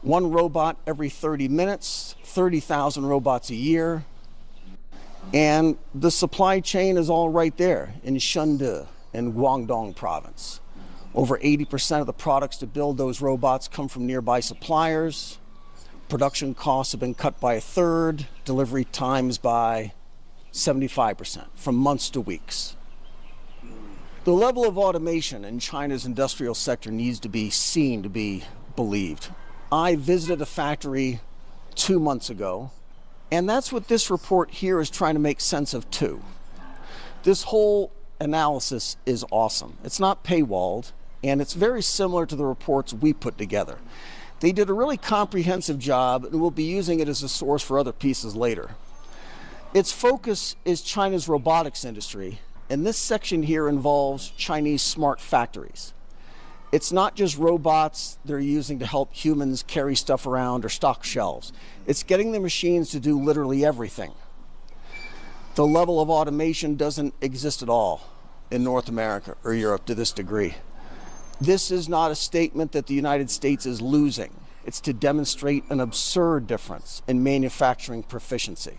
One robot every 30 minutes, 30,000 robots a year. And the supply chain is all right there in Shunde in Guangdong province. Over 80% of the products to build those robots come from nearby suppliers. Production costs have been cut by a third, delivery times by 75%, from months to weeks. The level of automation in China's industrial sector needs to be seen to be believed. I visited a factory 2 months ago, and that's what this report here is trying to make sense of too. This whole analysis is awesome. It's not paywalled, and it's very similar to the reports we put together. They did a really comprehensive job, and we'll be using it as a source for other pieces later. Its focus is China's robotics industry, and this section here involves Chinese smart factories. It's not just robots they're using to help humans carry stuff around or stock shelves. It's getting the machines to do literally everything. The level of automation doesn't exist at all. in North America or Europe to this degree. This is not a statement that the United States is losing. It's to demonstrate an absurd difference in manufacturing proficiency.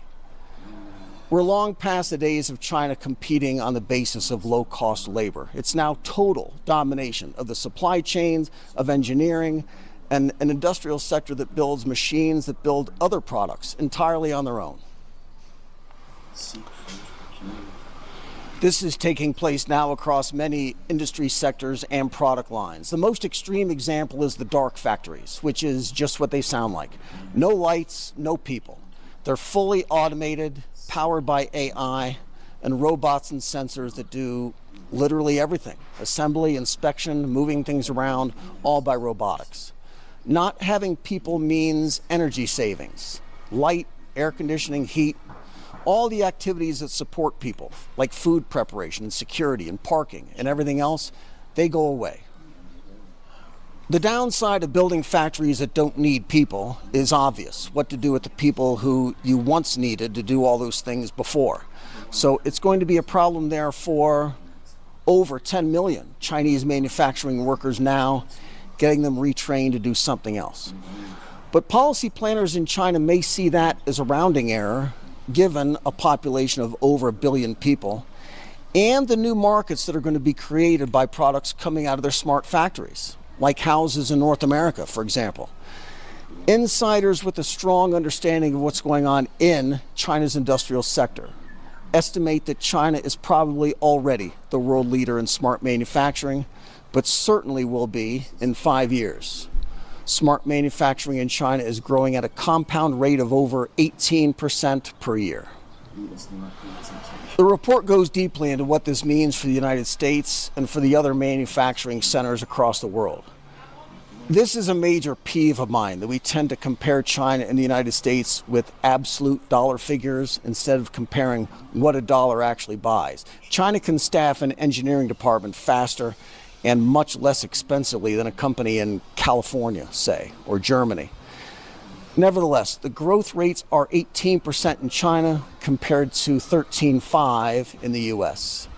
We're long past the days of China competing on the basis of low-cost labor. It's now total domination of the supply chains, of engineering, and an industrial sector that builds machines that build other products entirely on their own. This is taking place now across many industry sectors and product lines. The most extreme example is the dark factories, which is just what they sound like. No lights, no people. They're fully automated, powered by AI, and robots and sensors that do literally everything. Assembly, inspection, moving things around, all by robotics. Not having people means energy savings. Light, air conditioning, heat, all the activities that support people, like food preparation and security and parking and everything else, they go away. The downside of building factories that don't need people is obvious. What to do with the people who you once needed to do all those things before. So it's going to be a problem there for over 10 million Chinese manufacturing workers now, getting them retrained to do something else. But policy planners in China may see that as a rounding error, given a population of over 1 billion people, and the new markets that are going to be created by products coming out of their smart factories, like houses in North America, for example. Insiders with a strong understanding of what's going on in China's industrial sector estimate that China is probably already the world leader in smart manufacturing, but certainly will be in 5 years. Smart manufacturing in China is growing at a compound rate of over 18% per year. The report goes deeply into what this means for the United States and for the other manufacturing centers across the world. This is a major peeve of mine, that we tend to compare China and the United States with absolute dollar figures instead of comparing what a dollar actually buys. China can staff an engineering department faster and much less expensively than a company in California, say, or Germany. Nevertheless, the growth rates are 18% in China compared to 13.5% in the US.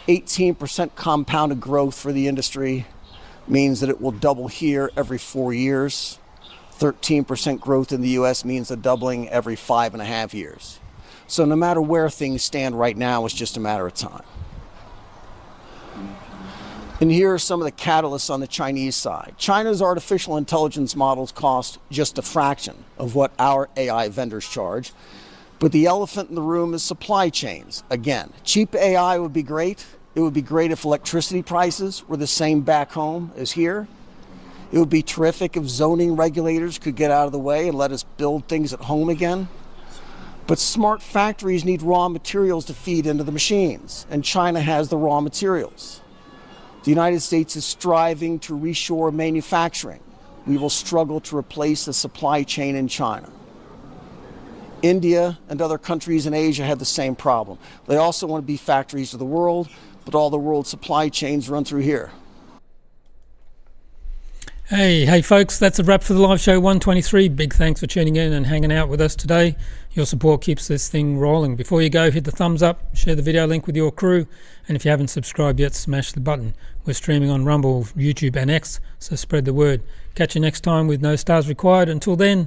18% compounded growth for the industry means that it will double here every 4 years. 13% growth in the US means a doubling every 5.5 years. So no matter where things stand right now, it's just a matter of time. And here are some of the catalysts on the Chinese side. China's artificial intelligence models cost just a fraction of what our AI vendors charge. But the elephant in the room is supply chains. Again, cheap AI would be great. It would be great if electricity prices were the same back home as here. It would be terrific if zoning regulators could get out of the way and let us build things at home again. But smart factories need raw materials to feed into the machines, and China has the raw materials. The United States is striving to reshore manufacturing. We will struggle to replace the supply chain in China. India and other countries in Asia have the same problem. They also want to be factories of the world, but all the world's supply chains run through here. Hey folks, that's a wrap for the live show 123. Big thanks for tuning in and hanging out with us today. Your support keeps this thing rolling. Before you go, hit the thumbs up, share the video link with your crew, and if you haven't subscribed yet, smash the button. We're streaming on Rumble, YouTube and X, so spread the word. Catch you next time with no stars required. Until then,